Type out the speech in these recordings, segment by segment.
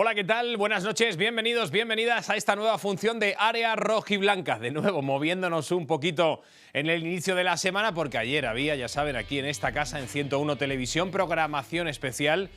Hola, ¿qué tal? Buenas noches, bienvenidos, bienvenidas a esta nueva función de Área Rojiblanca. De nuevo, moviéndonos un poquito en el inicio de la semana, porque ayer había, ya saben, aquí en esta casa, en 101 Televisión, programación especial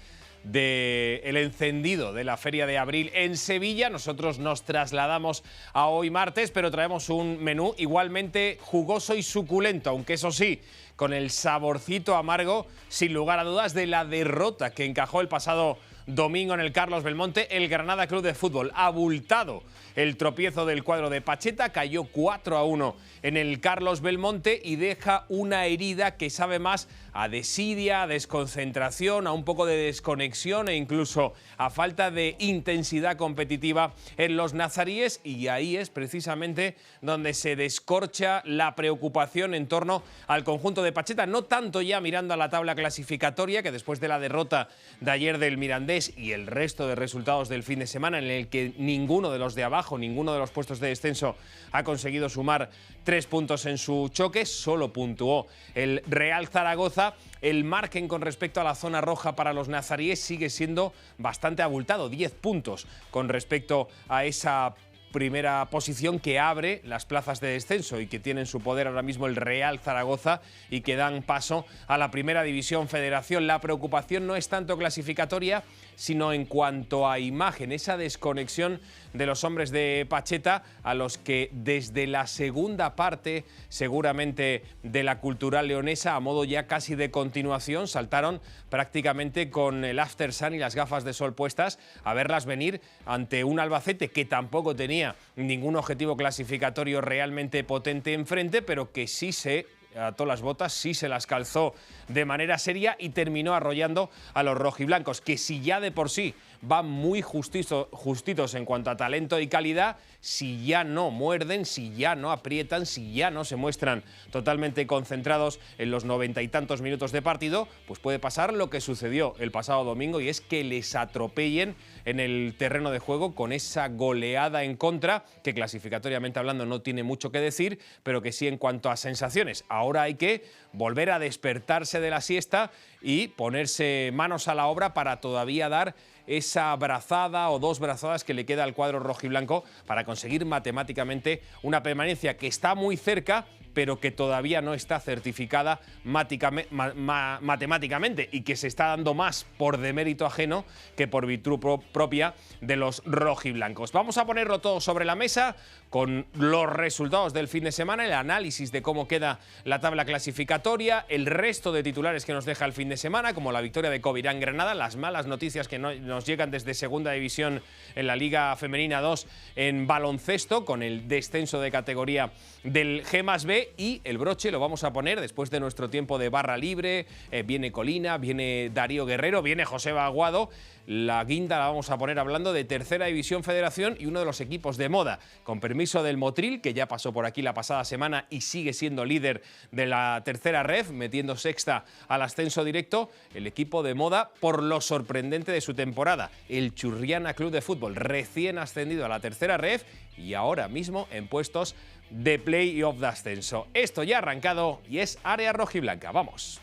del encendido de la Feria de Abril en Sevilla. Nosotros nos trasladamos a hoy martes, pero traemos un menú igualmente jugoso y suculento, aunque eso sí, con el saborcito amargo, sin lugar a dudas, de la derrota que encajó el pasado domingo en el Carlos Belmonte el Granada Club de Fútbol. Abultado el tropiezo del cuadro de Pacheta, cayó 4-1 en el Carlos Belmonte y deja una herida que sabe más a desidia, a desconcentración, a un poco de desconexión e incluso a falta de intensidad competitiva en los nazaríes, y ahí es precisamente donde se descorcha la preocupación en torno al conjunto de Pacheta, no tanto ya mirando a la tabla clasificatoria, que después de la derrota de ayer del Mirandés y el resto de resultados del fin de semana, en el que ninguno de los de abajo, ninguno de los puestos de descenso ha conseguido sumar 3 puntos en su choque, solo puntuó el Real Zaragoza. El margen con respecto a la zona roja para los nazaríes sigue siendo bastante abultado, 10 puntos con respecto a esa primera posición que abre las plazas de descenso y que tiene en su poder ahora mismo el Real Zaragoza y que dan paso a la Primera División Federación. La preocupación no es tanto clasificatoria, sino en cuanto a imagen, esa desconexión de los hombres de Pacheta, a los que desde la segunda parte, seguramente de la Cultural Leonesa, a modo ya casi de continuación, saltaron prácticamente con el after sun y las gafas de sol puestas a verlas venir ante un Albacete que tampoco tenía ningún objetivo clasificatorio realmente potente enfrente, pero que sí se ató las botas, sí se las calzó de manera seria y terminó arrollando a los rojiblancos, que si ya de por sí van muy justitos en cuanto a talento y calidad, si ya no muerden, si ya no aprietan, si ya no se muestran totalmente concentrados en los 90 y tantos minutos de partido, pues puede pasar lo que sucedió el pasado domingo, y es que les atropellen en el terreno de juego con esa goleada en contra, que clasificatoriamente hablando no tiene mucho que decir, pero que sí en cuanto a sensaciones. Ahora hay que volver a despertarse de la siesta y ponerse manos a la obra para todavía dar esa brazada o dos brazadas que le queda al cuadro rojiblanco para conseguir matemáticamente una permanencia que está muy cerca, pero que todavía no está certificada matemáticamente, y que se está dando más por demérito ajeno que por virtud propia de los rojiblancos. Vamos a ponerlo todo sobre la mesa con los resultados del fin de semana, el análisis de cómo queda la tabla clasificatoria, el resto de titulares que nos deja el fin de semana, como la victoria de Covirán Granada, las malas noticias que nos llegan desde Segunda División en la Liga Femenina 2 en baloncesto, con el descenso de categoría del G+B, y el broche lo vamos a poner después de nuestro tiempo de barra libre. Viene Colina, viene Darío Guerrero, viene José Aguado. La guinda la vamos a poner hablando de Tercera División Federación y uno de los equipos de moda, con permiso del Motril, que ya pasó por aquí la pasada semana y sigue siendo líder de la tercera ref, metiendo sexta al ascenso directo. El equipo de moda por lo sorprendente de su temporada, el Churriana Club de Fútbol, recién ascendido a la tercera ref y ahora mismo en puestos de play-off de ascenso. Esto ya ha arrancado y es Área Rojiblanca. Vamos.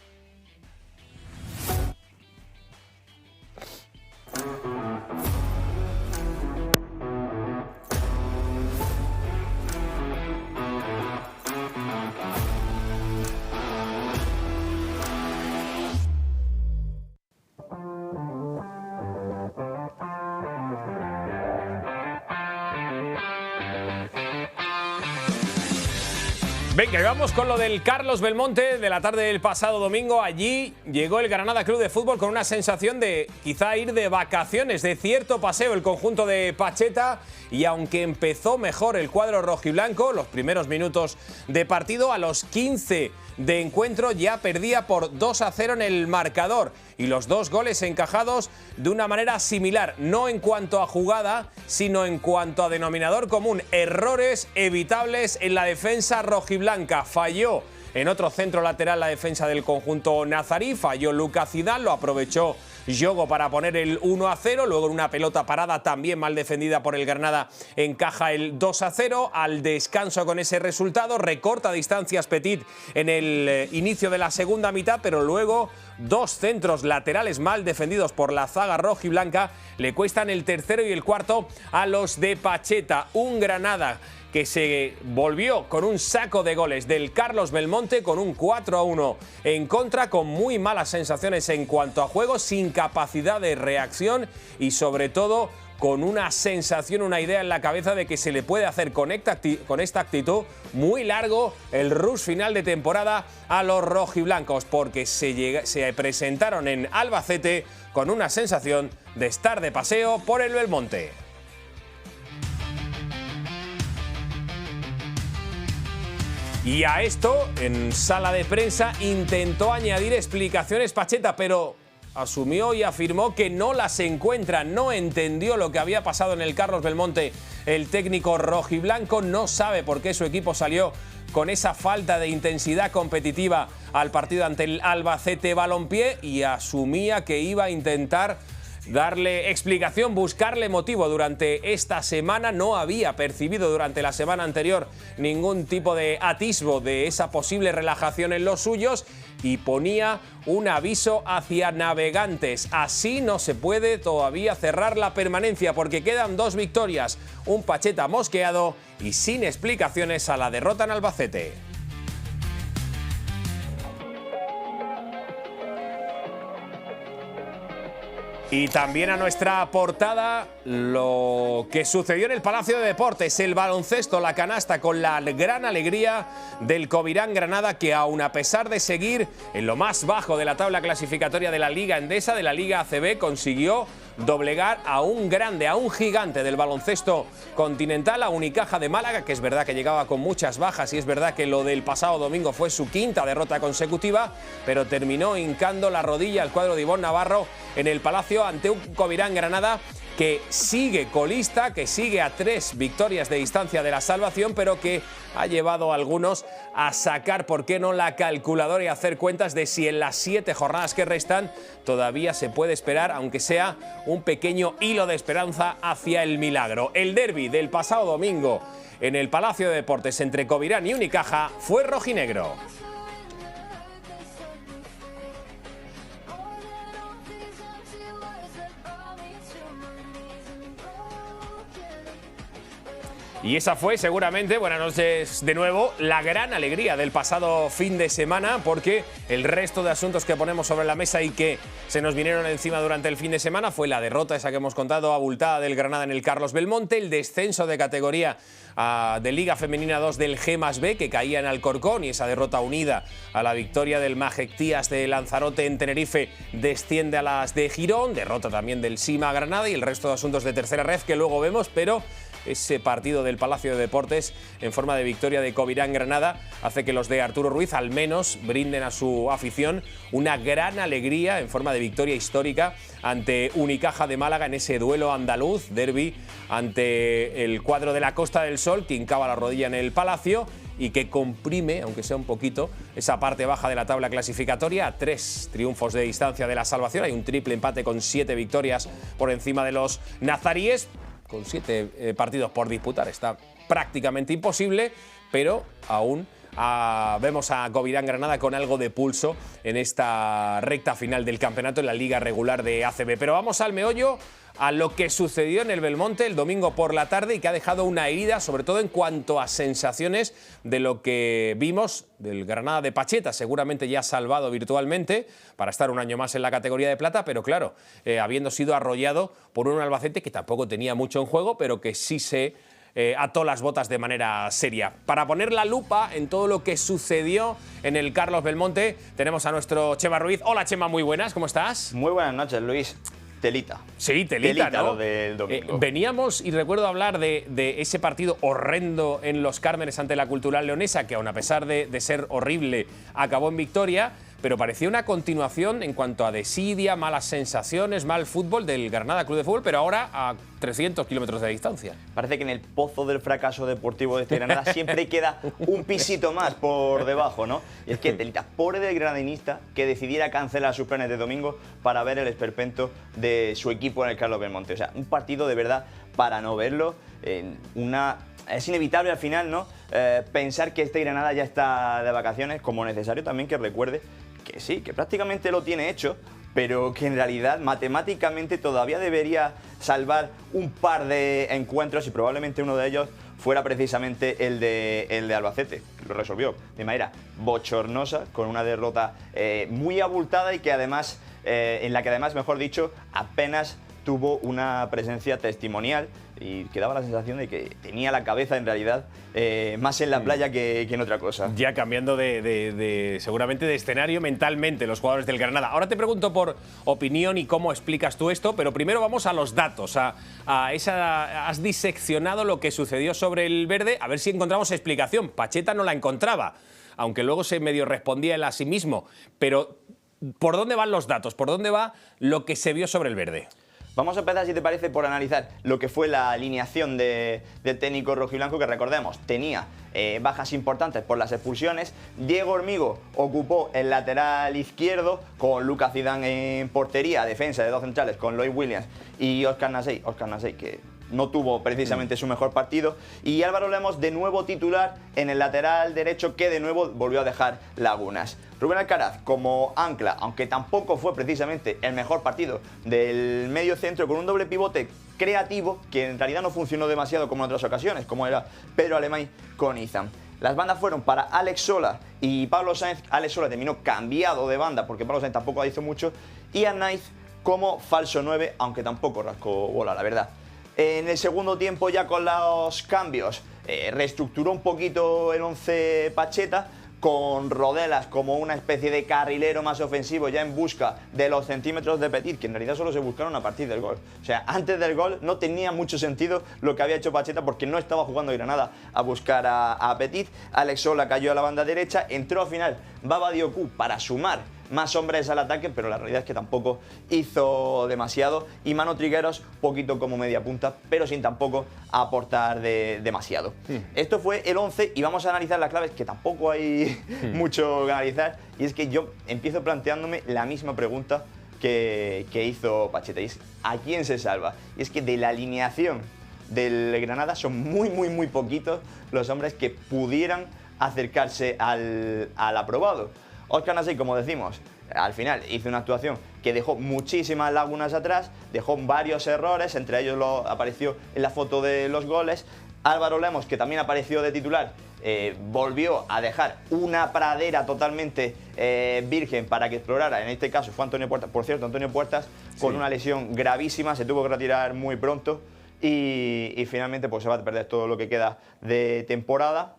Venga, y vamos con lo del Carlos Belmonte de la tarde del pasado domingo. Allí llegó el Granada Club de Fútbol con una sensación de quizá ir de vacaciones, de cierto paseo el conjunto de Pacheta, y aunque empezó mejor el cuadro rojiblanco, los primeros minutos de partido, a los 15 de encuentro ya perdía por 2-0 en el marcador, y los dos goles encajados de una manera similar, no en cuanto a jugada, sino en cuanto a denominador común, errores evitables en la defensa rojiblanca. Falló en otro centro lateral la defensa del conjunto nazarí, falló Lucas Zidane, lo aprovechó Yogo para poner el 1-0. Luego en una pelota parada también mal defendida por el Granada encaja el 2-0. Al descanso con ese resultado recorta distancias Petit en el inicio de la segunda mitad, pero luego dos centros laterales mal defendidos por la zaga rojiblanca le cuestan el tercero y el cuarto a los de Pacheta. Un Granada que se volvió con un saco de goles del Carlos Belmonte, con un 4-1 en contra, con muy malas sensaciones en cuanto a juego, sin capacidad de reacción y sobre todo con una sensación, una idea en la cabeza de que se le puede hacer con esta actitud muy largo el rush final de temporada a los rojiblancos, porque se presentaron en Albacete con una sensación de estar de paseo por el Belmonte. Y a esto, en sala de prensa, intentó añadir explicaciones Pacheta, pero asumió y afirmó que no las encuentra, no entendió lo que había pasado en el Carlos Belmonte. El técnico rojiblanco no sabe por qué su equipo salió con esa falta de intensidad competitiva al partido ante el Albacete Balompié y asumía que iba a intentar darle explicación, buscarle motivo durante esta semana. No había percibido durante la semana anterior ningún tipo de atisbo de esa posible relajación en los suyos y ponía un aviso hacia Navegantes. Así no se puede todavía cerrar la permanencia porque quedan 2 victorias, un Pacheta mosqueado y sin explicaciones a la derrota en Albacete. Y también a nuestra portada lo que sucedió en el Palacio de Deportes, el baloncesto, la canasta, con la gran alegría del Covirán Granada, que aun a pesar de seguir en lo más bajo de la tabla clasificatoria de la Liga Endesa, de la Liga ACB, consiguió doblegar a un grande, a un gigante del baloncesto continental, a Unicaja de Málaga, que es verdad que llegaba con muchas bajas y es verdad que lo del pasado domingo fue su 5ª derrota consecutiva, pero terminó hincando la rodilla al cuadro de Ivonne Navarro en el Palacio ante un Covirán Granada que sigue colista, que sigue a 3 victorias de distancia de la salvación, pero que ha llevado a algunos a sacar, ¿por qué no?, la calculadora y hacer cuentas de si en las 7 jornadas que restan todavía se puede esperar, aunque sea un pequeño hilo de esperanza hacia el milagro. El derbi del pasado domingo en el Palacio de Deportes entre Covirán y Unicaja fue rojinegro. Y esa fue seguramente, buenas noches de nuevo, la gran alegría del pasado fin de semana, porque el resto de asuntos que ponemos sobre la mesa y que se nos vinieron encima durante el fin de semana fue la derrota esa que hemos contado, abultada del Granada en el Carlos Belmonte, el descenso de categoría de Liga Femenina 2 del G+B, que caía en Alcorcón, y esa derrota unida a la victoria del Majectías de Lanzarote en Tenerife desciende a las de Girón, derrota también del Sima Granada y el resto de asuntos de tercera red que luego vemos, pero ese partido del Palacio de Deportes en forma de victoria de Covirán Granada hace que los de Arturo Ruiz al menos brinden a su afición una gran alegría en forma de victoria histórica ante Unicaja de Málaga en ese duelo andaluz, derbi, ante el cuadro de la Costa del Sol, que hincaba la rodilla en el Palacio y que comprime, aunque sea un poquito, esa parte baja de la tabla clasificatoria a 3 triunfos de distancia de la salvación. Hay un triple empate con 7 victorias por encima de los nazaríes, con 7 partidos por disputar. Está prácticamente imposible, pero aún vemos a Covirán Granada con algo de pulso en esta recta final del campeonato en la liga regular de ACB. Pero vamos al meollo, a lo que sucedió en el Belmonte el domingo por la tarde y que ha dejado una herida, sobre todo en cuanto a sensaciones de lo que vimos del Granada de Pacheta, seguramente ya salvado virtualmente para estar un año más en la categoría de plata, pero claro, habiendo sido arrollado por un Albacete que tampoco tenía mucho en juego, pero que sí se ató las botas de manera seria. Para poner la lupa en todo lo que sucedió en el Carlos Belmonte, tenemos a nuestro Chema Ruiz. Hola Chema, muy buenas, ¿cómo estás? Muy buenas noches, Luis. Telita. Sí, telita, ¿no? Lo del domingo. Veníamos, y recuerdo hablar de ese partido horrendo en Los Cármenes ante la Cultural Leonesa, que aun a pesar de ser horrible, acabó en victoria, pero parecía una continuación en cuanto a desidia, malas sensaciones, mal fútbol del Granada Club de Fútbol, pero ahora a 300 kilómetros de distancia. Parece que en el pozo del fracaso deportivo de este Granada siempre queda un pisito más por debajo, ¿no? Y es que telita, pobre del granadinista que decidiera cancelar sus planes de domingo para ver el esperpento de su equipo en el Carlos Belmonte. O sea, un partido de verdad para no verlo. Es inevitable al final, ¿no? Pensar que este Granada ya está de vacaciones, como necesario también que recuerde que sí, que prácticamente lo tiene hecho, pero que en realidad matemáticamente todavía debería salvar un par de encuentros y probablemente uno de ellos fuera precisamente el de Albacete. Lo resolvió de manera bochornosa, con una derrota muy abultada y que además, en la que además, mejor dicho, apenas tuvo una presencia testimonial y que daba la sensación de que tenía la cabeza en realidad más en la playa que en otra cosa. Ya cambiando seguramente de escenario mentalmente los jugadores del Granada. Ahora te pregunto por opinión y cómo explicas tú esto, pero primero vamos a los datos. Has diseccionado lo que sucedió sobre el verde, a ver si encontramos explicación. Pacheta no la encontraba, aunque luego se medio respondía él a sí mismo. Pero ¿por dónde van los datos? ¿Por dónde va lo que se vio sobre el verde? Vamos a empezar, si te parece, por analizar lo que fue la alineación del técnico rojiblanco, que recordemos, tenía bajas importantes por las expulsiones. Diego Hormigo ocupó el lateral izquierdo con Lucas Zidane en portería, defensa de dos centrales con Lloyd Williams y Óscar Nasey, que no tuvo precisamente su mejor partido, y Álvaro Lemos de nuevo titular en el lateral derecho, que de nuevo volvió a dejar lagunas. Rubén Alcaraz como ancla, aunque tampoco fue precisamente el mejor partido del medio centro, con un doble pivote creativo que en realidad no funcionó demasiado como en otras ocasiones, como era Pedro Alemany con Izan. Las bandas fueron para Alex Sola y Pablo Sáenz. Alex Sola terminó cambiado de banda porque Pablo Sáenz tampoco hizo mucho, y Arnaiz como falso 9, aunque tampoco rascó bola, la verdad. En el segundo tiempo, ya con los cambios, reestructuró un poquito el once Pacheta, con Rodelas como una especie de carrilero más ofensivo, ya en busca de los centímetros de Petit, que en realidad solo se buscaron a partir del gol. O sea, antes del gol no tenía mucho sentido lo que había hecho Pacheta, porque no estaba jugando Granada a buscar a Petit. Alex Sola cayó a la banda derecha, entró al final Baba Diocú para sumar más hombres al ataque, pero la realidad es que tampoco hizo demasiado, y Manu Trigueros poquito como media punta, pero sin tampoco aportar demasiado. Esto fue el 11 y vamos a analizar las claves, que tampoco hay mucho que analizar, y es que yo empiezo planteándome la misma pregunta que hizo Pacheta, y es ¿a quién se salva? Y es que de la alineación del Granada son muy poquitos los hombres que pudieran acercarse al aprobado. Óscar Nasey, como decimos, al final hizo una actuación que dejó muchísimas lagunas atrás, dejó varios errores, entre ellos apareció en la foto de los goles. Álvaro Lemos, que también apareció de titular, volvió a dejar una pradera totalmente virgen para que explorara. En este caso fue Antonio Puertas. Por cierto, Antonio Puertas con una lesión gravísima, se tuvo que retirar muy pronto y finalmente pues se va a perder todo lo que queda de temporada.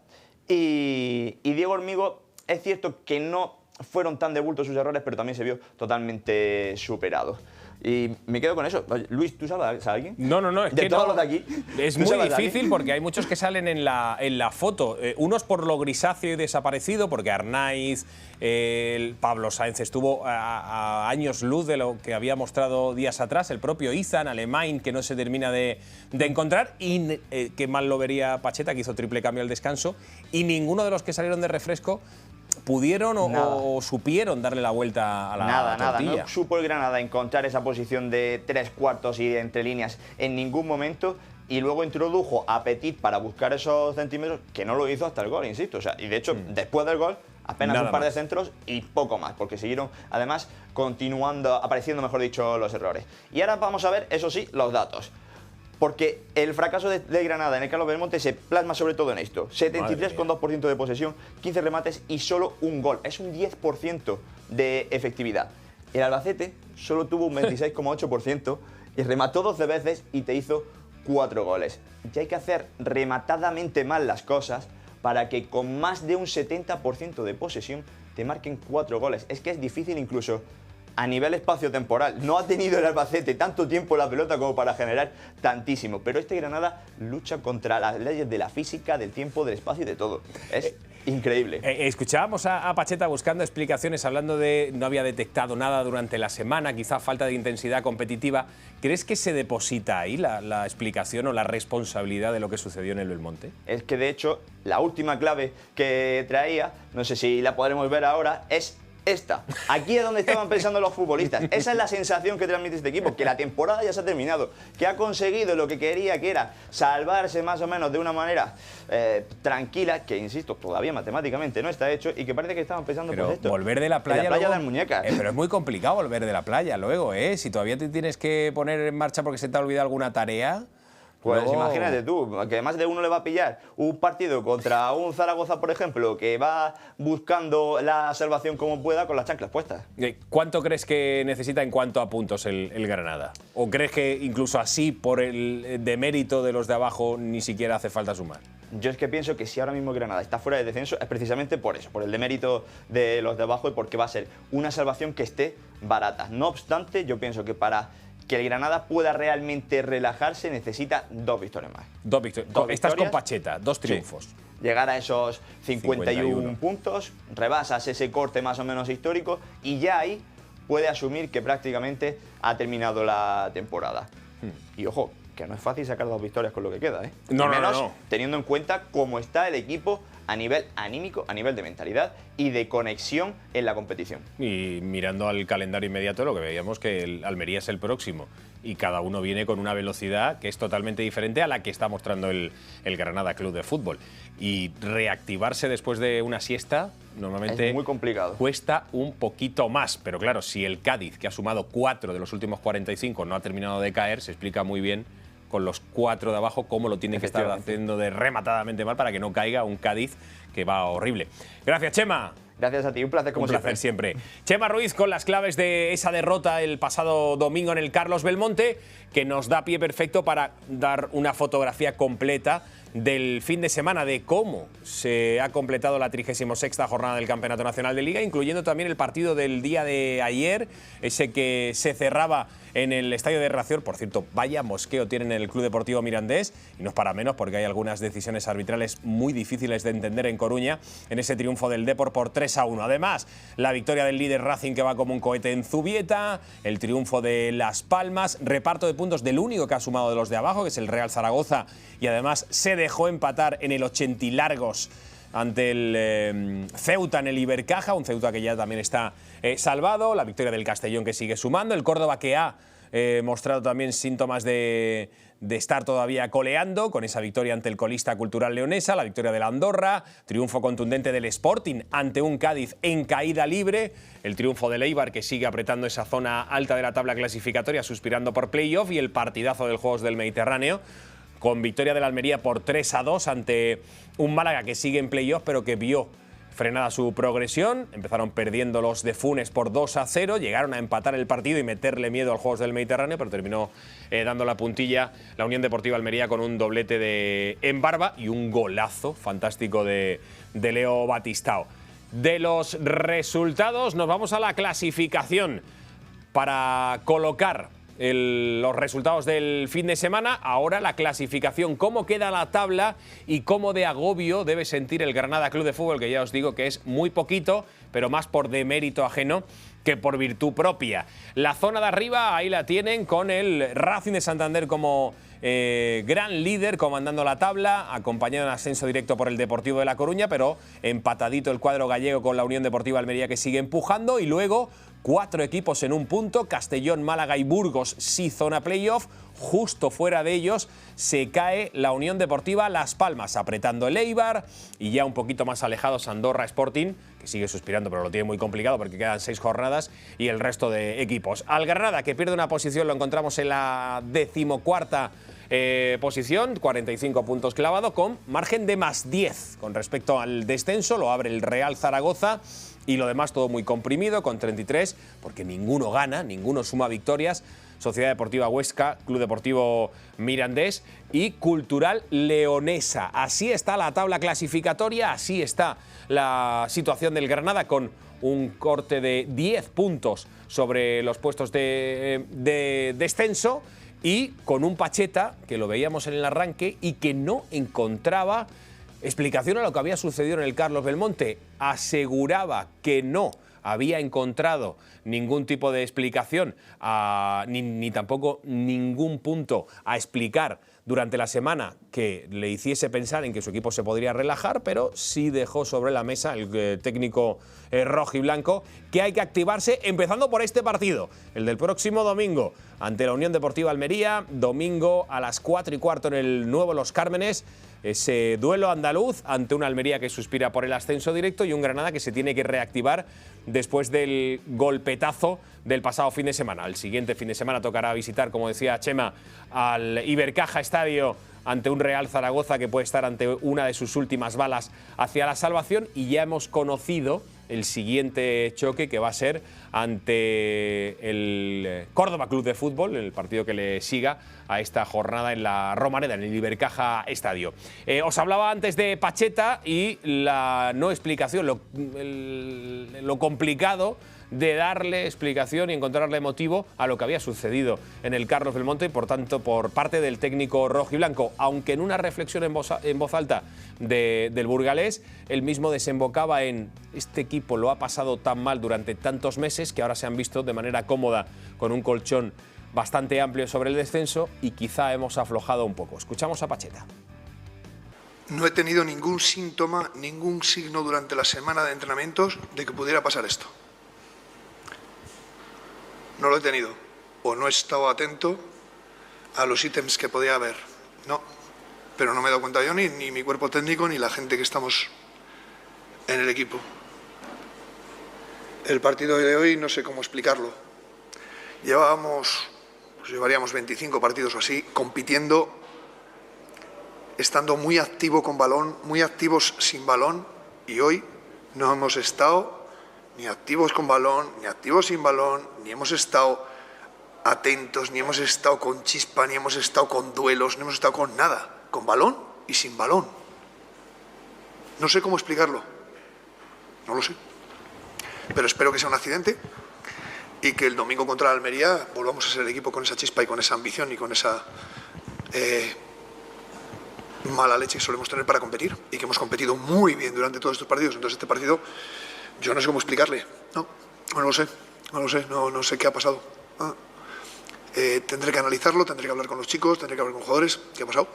Y Diego Hormigo, es cierto que no fueron tan de bulto sus errores, pero también se vio totalmente superado. Y me quedo con eso. Luis, ¿tú sabes a alguien? No, es de que todos no, los de aquí. es muy difícil porque hay muchos que salen en la foto. Unos por lo grisáceo y desaparecido, porque Arnaiz, Pablo Sáenz estuvo a años luz de lo que había mostrado días atrás, el propio Izan, Alemany, que no se termina de encontrar, y que mal lo vería Pacheta, que hizo triple cambio al descanso, y ninguno de los que salieron de refresco pudieron o supieron darle la vuelta a la tortilla. No supo el Granada encontrar esa posición de tres cuartos y entre líneas en ningún momento, y luego introdujo a Petit para buscar esos centímetros, que no lo hizo hasta el gol, insisto. O sea, y de hecho, después del gol, apenas nada un par más de centros y poco más, porque siguieron, además, apareciendo, mejor dicho, los errores. Y ahora vamos a ver, eso sí, los datos. Porque el fracaso de Granada en el Carlos Belmonte se plasma sobre todo en esto. 73,2% de posesión, 15 remates y solo un gol. Es un 10% de efectividad. El Albacete solo tuvo un 26,8% y remató 12 veces y te hizo 4 goles. Y hay que hacer rematadamente mal las cosas para que con más de un 70% de posesión te marquen 4 goles. Es que es difícil incluso a nivel espacio-temporal. No ha tenido el Albacete tanto tiempo la pelota como para generar tantísimo. Pero este Granada lucha contra las leyes de la física, del tiempo, del espacio y de todo. increíble. Escuchábamos a Pacheta buscando explicaciones, hablando de no había detectado nada durante la semana, quizá falta de intensidad competitiva. ¿Crees que se deposita ahí la explicación o la responsabilidad de lo que sucedió en el Belmonte? Es que, de hecho, la última clave que traía, no sé si la podremos ver ahora, es esta. Aquí es donde estaban pensando los futbolistas. Esa es la sensación que transmite este equipo, que la temporada ya se ha terminado, que ha conseguido lo que quería, que era salvarse más o menos de una manera tranquila, que, insisto, todavía matemáticamente no está hecho, y que parece que estaban pensando Pero por esto. volver de la playa, en la playa luego, de las muñecas. Pero es muy complicado volver de la playa luego, ¿eh? Si todavía te tienes que poner en marcha porque se te ha olvidado alguna tarea. Pues luego... imagínate tú, que más de uno le va a pillar un partido contra un Zaragoza, por ejemplo, que va buscando la salvación como pueda con las chanclas puestas. ¿Cuánto crees que necesita en cuanto a puntos el Granada? ¿O crees que incluso así, por el demérito de los de abajo, ni siquiera hace falta sumar? Yo es que pienso que si ahora mismo Granada está fuera de descenso es precisamente por eso, por el demérito de los de abajo y porque va a ser una salvación que esté barata. No obstante, yo pienso que para que el Granada pueda realmente relajarse necesita 2 victorias más. Dos victorias. Estás con Pacheta, 2 triunfos. Sí. Llegar a esos 51 puntos, rebasas ese corte más o menos histórico y ya ahí puede asumir que prácticamente ha terminado la temporada. Y ojo, que no es fácil sacar 2 victorias con lo que queda, ¿eh? No, y menos no. teniendo en cuenta cómo está el equipo a nivel anímico, a nivel de mentalidad y de conexión en la competición. Y mirando al calendario inmediato, lo que veíamos que el Almería es el próximo y cada uno viene con una velocidad que es totalmente diferente a la que está mostrando el Granada Club de Fútbol. Y reactivarse después de una siesta normalmente es muy complicado. Cuesta un poquito más, pero claro, si el Cádiz, que ha sumado 4 de los últimos 45, no ha terminado de caer, se explica muy bien con los 4 de abajo cómo lo tienen que estar haciendo de rematadamente mal para que no caiga un Cádiz que va horrible. Gracias, Chema. Gracias a ti, un placer como siempre. Un placer siempre. Chema Ruiz con las claves de esa derrota el pasado domingo en el Carlos Belmonte, que nos da pie perfecto para dar una fotografía completa del fin de semana, de cómo se ha completado la 36ª jornada del Campeonato Nacional de Liga, incluyendo también el partido del día de ayer, ese que se cerraba en el Estadio de Ración. Por cierto, vaya mosqueo tienen en el Club Deportivo Mirandés, y no es para menos porque hay algunas decisiones arbitrales muy difíciles de entender en Coruña, en ese triunfo del Depor por 3-1. Además, la victoria del líder Racing, que va como un cohete en Zubieta, el triunfo de Las Palmas, reparto de puntos del único que ha sumado de los de abajo, que es el Real Zaragoza, y además se dejó empatar en el 80 y largos ante el Ceuta en el Ibercaja, un Ceuta que ya también está salvado, la victoria del Castellón, que sigue sumando, el Córdoba, que ha mostrado también síntomas de estar todavía coleando con esa victoria ante el colista Cultural Leonesa, la victoria de la Andorra, triunfo contundente del Sporting ante un Cádiz en caída libre, el triunfo del Eibar, que sigue apretando esa zona alta de la tabla clasificatoria, suspirando por playoff, y el partidazo del Juegos del Mediterráneo, con victoria del Almería por 3-2 ante un Málaga que sigue en playoff, pero que vio frenada su progresión. Empezaron perdiendo los de Funes por 2-0, llegaron a empatar el partido y meterle miedo al Juegos del Mediterráneo, pero terminó dando la puntilla la Unión Deportiva Almería con un doblete de Embarba y un golazo fantástico de Leo Batistao. De los resultados nos vamos a la clasificación para colocar los resultados del fin de semana. Ahora la clasificación, cómo queda la tabla y cómo de agobio debe sentir el Granada Club de Fútbol, que ya os digo que es muy poquito, pero más por demérito ajeno que por virtud propia. La zona de arriba, ahí la tienen, con el Racing de Santander como gran líder, comandando la tabla, acompañado en ascenso directo por el Deportivo de La Coruña, pero empatadito el cuadro gallego con la Unión Deportiva Almería, que sigue empujando, y luego 4 equipos en un punto, Castellón, Málaga y Burgos, sí zona playoff. Justo fuera de ellos se cae la Unión Deportiva Las Palmas, apretando el Eibar, y ya un poquito más alejados Andorra Sporting, que sigue suspirando pero lo tiene muy complicado porque quedan 6 jornadas, y el resto de equipos. Al Granada, que pierde una posición, lo encontramos en la 14ª posición, 45 puntos clavado, con margen de +10 con respecto al descenso. Lo abre el Real Zaragoza, y lo demás todo muy comprimido, con 33, porque ninguno gana, ninguno suma victorias. Sociedad Deportiva Huesca, Club Deportivo Mirandés y Cultural Leonesa. Así está la tabla clasificatoria, así está la situación del Granada, con un corte de 10 puntos sobre los puestos de descenso, y con un Pacheta que lo veíamos en el arranque y que no encontraba explicación a lo que había sucedido en el Carlos Belmonte. Aseguraba que no había encontrado ningún tipo de explicación, ni tampoco ningún punto a explicar durante la semana que le hiciese pensar en que su equipo se podría relajar, pero sí dejó sobre la mesa el técnico rojiblanco que hay que activarse, empezando por este partido, el del próximo domingo, ante la Unión Deportiva Almería, domingo a las 4:15 en el nuevo Los Cármenes. Ese duelo andaluz ante una Almería que suspira por el ascenso directo y un Granada que se tiene que reactivar después del golpetazo del pasado fin de semana. El siguiente fin de semana tocará visitar, como decía Chema, al Ibercaja Estadio ante un Real Zaragoza que puede estar ante una de sus últimas balas hacia la salvación, y ya hemos conocido el siguiente choque, que va a ser ante el Córdoba Club de Fútbol, el partido que le siga a esta jornada en la Romareda, en el Ibercaja Estadio. Os hablaba antes de Pacheta y la no explicación, lo complicado de darle explicación y encontrarle motivo a lo que había sucedido en el Carlos Belmonte y, por tanto, por parte del técnico rojiblanco. Aunque en una reflexión en voz alta del burgalés, él mismo desembocaba en: este equipo lo ha pasado tan mal durante tantos meses que ahora se han visto de manera cómoda con un colchón bastante amplio sobre el descenso y quizá hemos aflojado un poco. Escuchamos a Pacheta. No he tenido ningún síntoma, ningún signo durante la semana de entrenamientos de que pudiera pasar esto. No lo he tenido, o no he estado atento a los ítems que podía haber. No, pero no me he dado cuenta yo, ni mi cuerpo técnico, ni la gente que estamos en el equipo. El partido de hoy no sé cómo explicarlo. Llevaríamos 25 partidos o así, compitiendo, estando muy activo con balón, muy activos sin balón, y hoy no hemos estado ni activos con balón, ni activos sin balón, ni hemos estado atentos, ni hemos estado con chispa, ni hemos estado con duelos, ni hemos estado con nada, con balón y sin balón. No sé cómo explicarlo, no lo sé, pero espero que sea un accidente y que el domingo contra la Almería volvamos a ser el equipo con esa chispa y con esa ambición y con esa mala leche que solemos tener para competir, y que hemos competido muy bien durante todos estos partidos. Entonces este partido yo no sé cómo explicarle, no lo sé, no sé qué ha pasado. Tendré que analizarlo, tendré que hablar con los chicos, tendré que hablar con jugadores, qué ha pasado.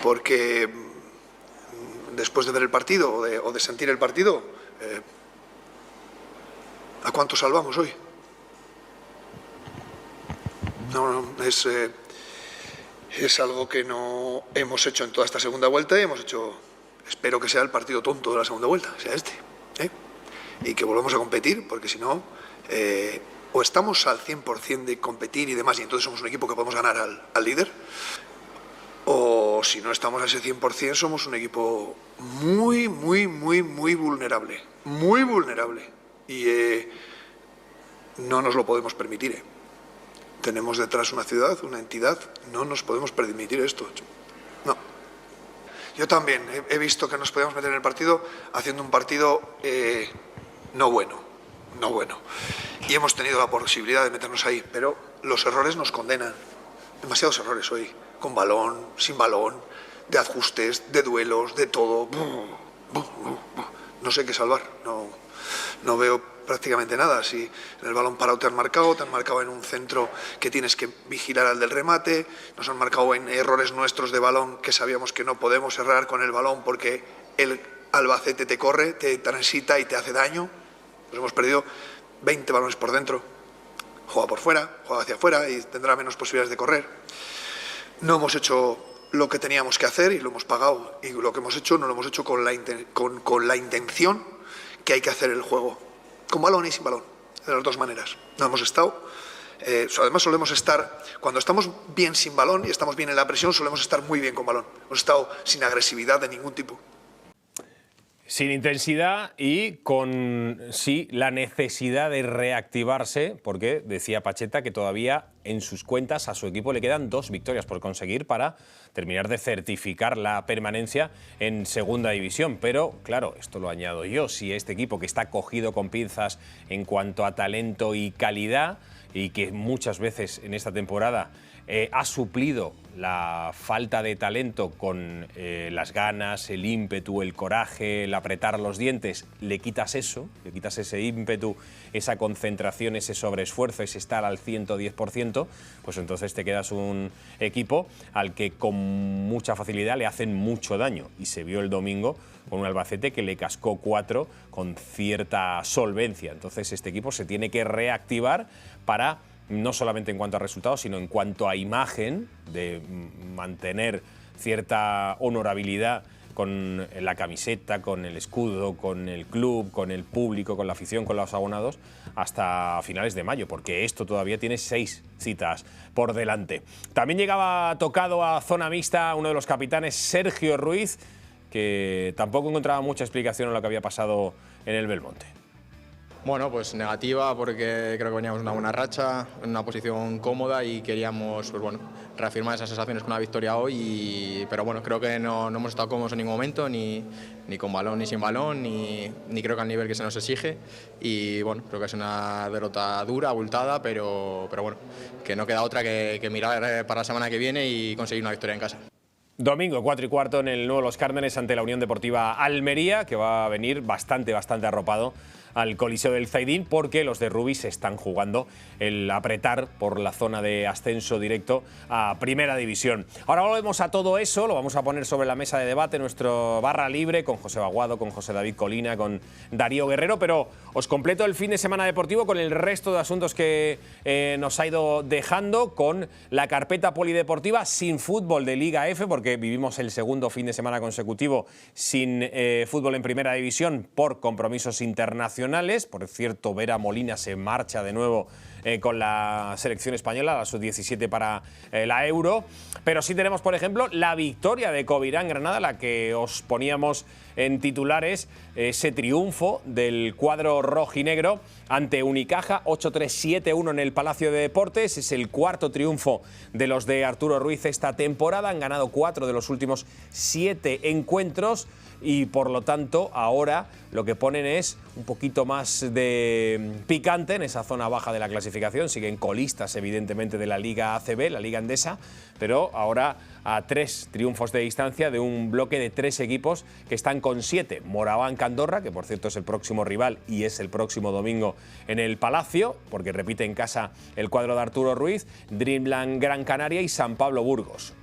Porque después de ver el partido o de sentir el partido, ¿a cuánto salvamos hoy? Es algo que no hemos hecho en toda esta segunda vuelta, y hemos hecho... Espero que sea el partido tonto de la segunda vuelta, sea este, y que volvamos a competir, porque si no, o estamos al 100% de competir y demás, y entonces somos un equipo que podemos ganar al líder, o si no estamos a ese 100%, somos un equipo muy vulnerable, y no nos lo podemos permitir. Tenemos detrás una ciudad, una entidad, no nos podemos permitir esto. No. Yo también he visto que nos podíamos meter en el partido haciendo un partido no bueno. Y hemos tenido la posibilidad de meternos ahí, pero los errores nos condenan. Demasiados errores hoy, con balón, sin balón, de ajustes, de duelos, de todo. No sé qué salvar, no veo prácticamente nada. Si en el balón parado te han marcado en un centro que tienes que vigilar al del remate, nos han marcado en errores nuestros de balón que sabíamos que no podemos errar con el balón porque el Albacete te corre, te transita y te hace daño. Nos hemos perdido 20 balones por dentro. Juega por fuera, juega hacia afuera y tendrá menos posibilidades de correr. No hemos hecho lo que teníamos que hacer y lo hemos pagado, y lo que hemos hecho no lo hemos hecho con la intención que hay que hacer el juego, con balón y sin balón, de las dos maneras. No hemos estado, además solemos estar, cuando estamos bien sin balón y estamos bien en la presión, solemos estar muy bien con balón. Hemos estado sin agresividad de ningún tipo. Sin intensidad y con, sí, la necesidad de reactivarse, porque decía Pacheta que todavía en sus cuentas a su equipo le quedan 2 victorias por conseguir para terminar de certificar la permanencia en Segunda División. Pero, claro, esto lo añado yo, si este equipo que está cogido con pinzas en cuanto a talento y calidad, y que muchas veces en esta temporada ha suplido la falta de talento con las ganas, el ímpetu, el coraje, el apretar los dientes. Le quitas eso, le quitas ese ímpetu, esa concentración, ese sobreesfuerzo, ese estar al 110%, pues entonces te quedas un equipo al que con mucha facilidad le hacen mucho daño. Y se vio el domingo con un Albacete que le cascó 4 con cierta solvencia. Entonces este equipo se tiene que reactivar para, no solamente en cuanto a resultados, sino en cuanto a imagen, de mantener cierta honorabilidad con la camiseta, con el escudo, con el club, con el público, con la afición, con los abonados, hasta finales de mayo, porque esto todavía tiene 6 citas por delante. También llegaba tocado a zona mixta uno de los capitanes, Sergio Ruiz, que tampoco encontraba mucha explicación en lo que había pasado en el Belmonte. Bueno, pues negativa, porque creo que veníamos en una buena racha, en una posición cómoda y queríamos, pues bueno, reafirmar esas sensaciones con una victoria hoy. Pero bueno, creo que no hemos estado cómodos en ningún momento, ni con balón ni sin balón, ni creo que al nivel que se nos exige. Y bueno, creo que es una derrota dura, abultada, pero bueno, que no queda otra que mirar para la semana que viene y conseguir una victoria en casa. Domingo, 4:15 en el nuevo Los Cármenes ante la Unión Deportiva Almería, que va a venir bastante arropado al Coliseo del Zaidín, porque los de Rubí se están jugando el apretar por la zona de ascenso directo a Primera División. Ahora volvemos a todo eso, lo vamos a poner sobre la mesa de debate, nuestro barra libre, con José Baguado, con José David Colina, con Darío Guerrero, pero os completo el fin de semana deportivo con el resto de asuntos que nos ha ido dejando, con la carpeta polideportiva sin fútbol de Liga F, porque vivimos el segundo fin de semana consecutivo sin fútbol en Primera División por compromisos internacionales. Por cierto, Vera Molina se marcha de nuevo con la selección española, la sub-17 para la Euro. Pero sí tenemos, por ejemplo, la victoria de Covirán Granada, la que os poníamos en titulares, ese triunfo del cuadro rojinegro ante Unicaja, 8-3-7-1 en el Palacio de Deportes. Es el cuarto triunfo de los de Arturo Ruiz esta temporada. Han ganado 4 de los últimos 7 encuentros y, por lo tanto, ahora lo que ponen es un poquito más de picante en esa zona baja de la clasificación. Siguen colistas, evidentemente, de la Liga ACB, la Liga Endesa, pero ahora a 3 triunfos de distancia de un bloque de 3 equipos que están con 7. Moraván Candorra, que por cierto es el próximo rival y es el próximo domingo en el Palacio, porque repite en casa el cuadro de Arturo Ruiz, Dreamland Gran Canaria y San Pablo Burgos.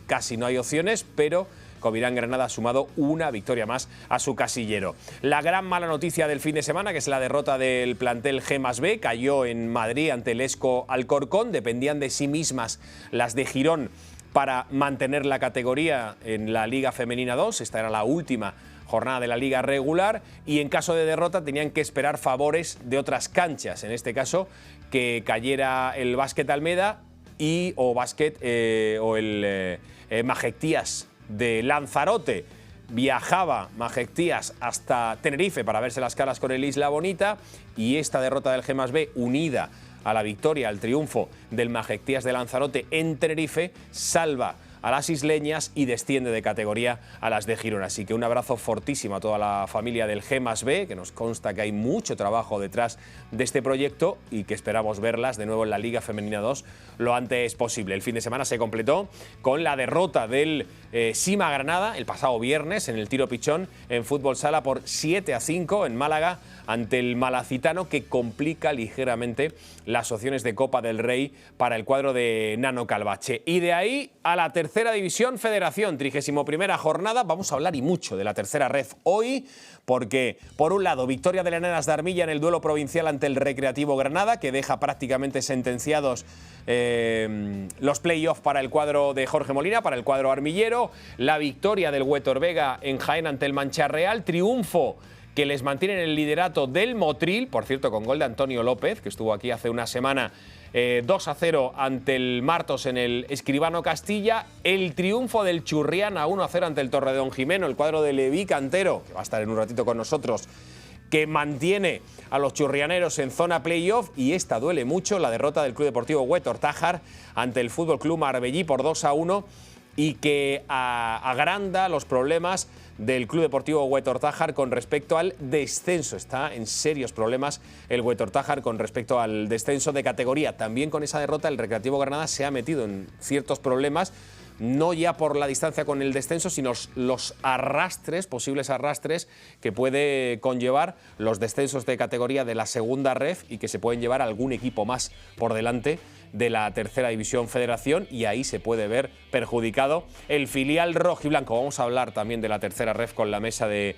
Casi no hay opciones, pero Covirán Granada ha sumado una victoria más a su casillero. La gran mala noticia del fin de semana, que es la derrota del plantel G+B, cayó en Madrid ante el ESCO Alcorcón. Dependían de sí mismas las de Girón para mantener la categoría en la Liga Femenina 2. Esta era la última jornada de la Liga regular y en caso de derrota tenían que esperar favores de otras canchas. En este caso, que cayera el Básquet Almeda o el Majectías de Lanzarote. Viajaba Majectías hasta Tenerife para verse las caras con el Isla Bonita, y esta derrota del G+B, unida a la victoria, al triunfo del Majectías de Lanzarote en Tenerife, salva a las isleñas y desciende de categoría a las de Girona. Así que un abrazo fortísimo a toda la familia del G+B, que nos consta que hay mucho trabajo detrás de este proyecto y que esperamos verlas de nuevo en la Liga Femenina 2 lo antes posible. El fin de semana se completó con la derrota del Sima Granada el pasado viernes en el Tiro Pichón en fútbol sala por 7-5 en Málaga ante el Malacitano, que complica ligeramente las opciones de Copa del Rey para el cuadro de Nano Calvache. Y de ahí a la Tercera División Federación, 31ª jornada. Vamos a hablar y mucho de la tercera ref hoy, porque por un lado, victoria de las Nenas de Armilla en el duelo provincial ante el Recreativo Granada, que deja prácticamente sentenciados los play-offs para el cuadro de Jorge Molina, para el cuadro armillero. La victoria del Huétor Vega en Jaén ante el Mancha Real, triunfo que les mantiene en el liderato del Motril, por cierto, con gol de Antonio López, que estuvo aquí hace una semana, 2-0 ante el Martos en el Escribano Castilla. El triunfo del Churriana, 1-0 ante el Torredón Jimeno, el cuadro de Leví Cantero, que va a estar en un ratito con nosotros, que mantiene a los churrianeros en zona playoff. Y esta duele mucho, la derrota del Club Deportivo Huétor Tájar ante el Fútbol Club Marbellí por 2-1 y que agranda los problemas del Club Deportivo Huetor-Tájar con respecto al descenso. Está en serios problemas el Huetor-Tájar con respecto al descenso de categoría. También con esa derrota el Recreativo Granada se ha metido en ciertos problemas, no ya por la distancia con el descenso, sino los arrastres, posibles arrastres que puede conllevar los descensos de categoría de la segunda ref y que se pueden llevar algún equipo más por delante de la tercera división federación, y ahí se puede ver perjudicado el filial rojiblanco. Vamos a hablar también de la tercera ref con la mesa de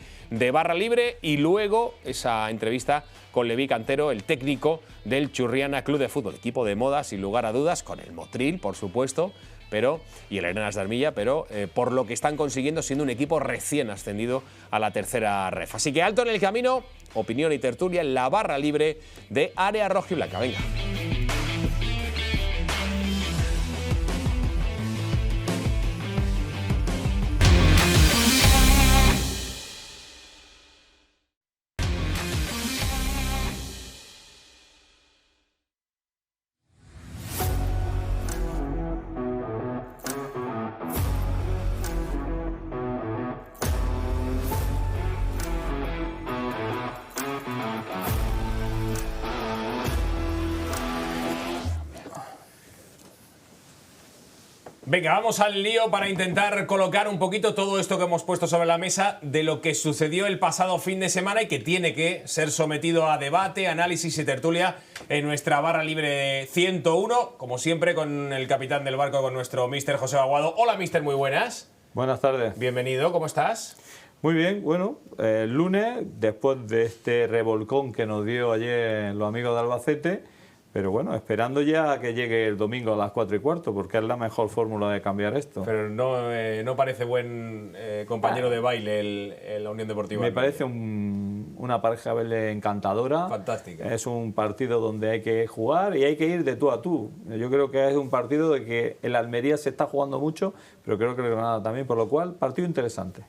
Barra Libre y luego esa entrevista con Leví Cantero, el técnico del Churriana Club de Fútbol, equipo de moda sin lugar a dudas, con el Motril por supuesto, y el Arenas de Armilla, pero por lo que están consiguiendo siendo un equipo recién ascendido a la tercera ref. Así que alto en el camino, opinión y tertulia en la Barra Libre de Área Rojiblanca. Venga. Venga, vamos al lío para intentar colocar un poquito todo esto que hemos puesto sobre la mesa de lo que sucedió el pasado fin de semana y que tiene que ser sometido a debate, análisis y tertulia en nuestra Barra Libre 101, como siempre con el capitán del barco, con nuestro míster José Aguado. Hola, míster, muy buenas. Buenas tardes. Bienvenido, ¿cómo estás? Muy bien, bueno, el lunes, después de este revolcón que nos dio ayer los amigos de Albacete, pero bueno, esperando ya a que llegue el domingo a las 4:15, porque es la mejor fórmula de cambiar esto. Pero no parece buen compañero de baile la Unión Deportiva. Me parece una pareja encantadora. Fantástica. Es un partido donde hay que jugar y hay que ir de tú a tú. Yo creo que es un partido de que el Almería se está jugando mucho, pero creo que el Granada también, por lo cual, partido interesante.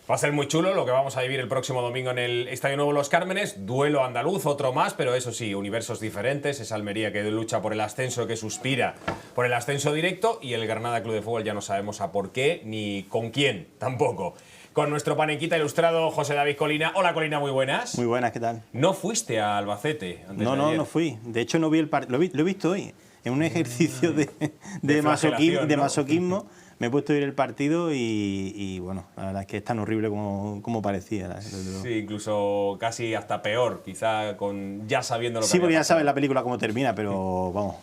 Va a ser muy chulo lo que vamos a vivir el próximo domingo en el Estadio Nuevo Los Cármenes. Duelo andaluz, otro más, pero eso sí, universos diferentes. Es Almería que lucha por el ascenso, que suspira por el ascenso directo, y el Granada Club de Fútbol ya no sabemos a por qué ni con quién tampoco. Con nuestro panequita ilustrado José David Colina. Hola Colina, muy buenas. Muy buenas, ¿qué tal? ¿No fuiste a Albacete antes de ayer? No fui. De hecho no vi el partido, lo he visto hoy. En un ejercicio de masoquismo. Me he puesto a ver el partido y bueno, la verdad es que es tan horrible como parecía. Sí, incluso casi hasta peor, quizá ya sabiendo lo que sí, porque ya pasado. sabes la película cómo termina, pero vamos,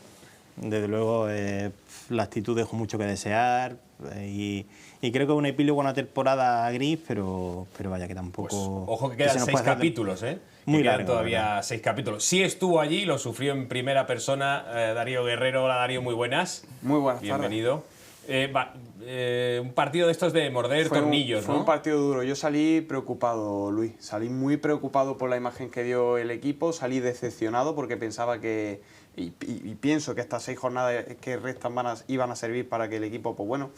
desde luego la actitud dejó mucho que desear y creo que es un epílogo, una temporada gris, pero vaya que tampoco... Pues, ojo que quedan 6 capítulos, ¿eh? Muy que quedan largo, todavía 6 capítulos. Sí estuvo allí, lo sufrió en primera persona Darío Guerrero. Hola Darío, muy buenas. Muy buenas Bienvenido. Un partido de estos de morder tornillos, ¿no? Fue un partido duro. Yo salí preocupado, Luis. Salí muy preocupado por la imagen que dio el equipo. Salí decepcionado porque pensaba que... Y pienso que estas 6 jornadas que restan iban a servir para que el equipo, pues bueno,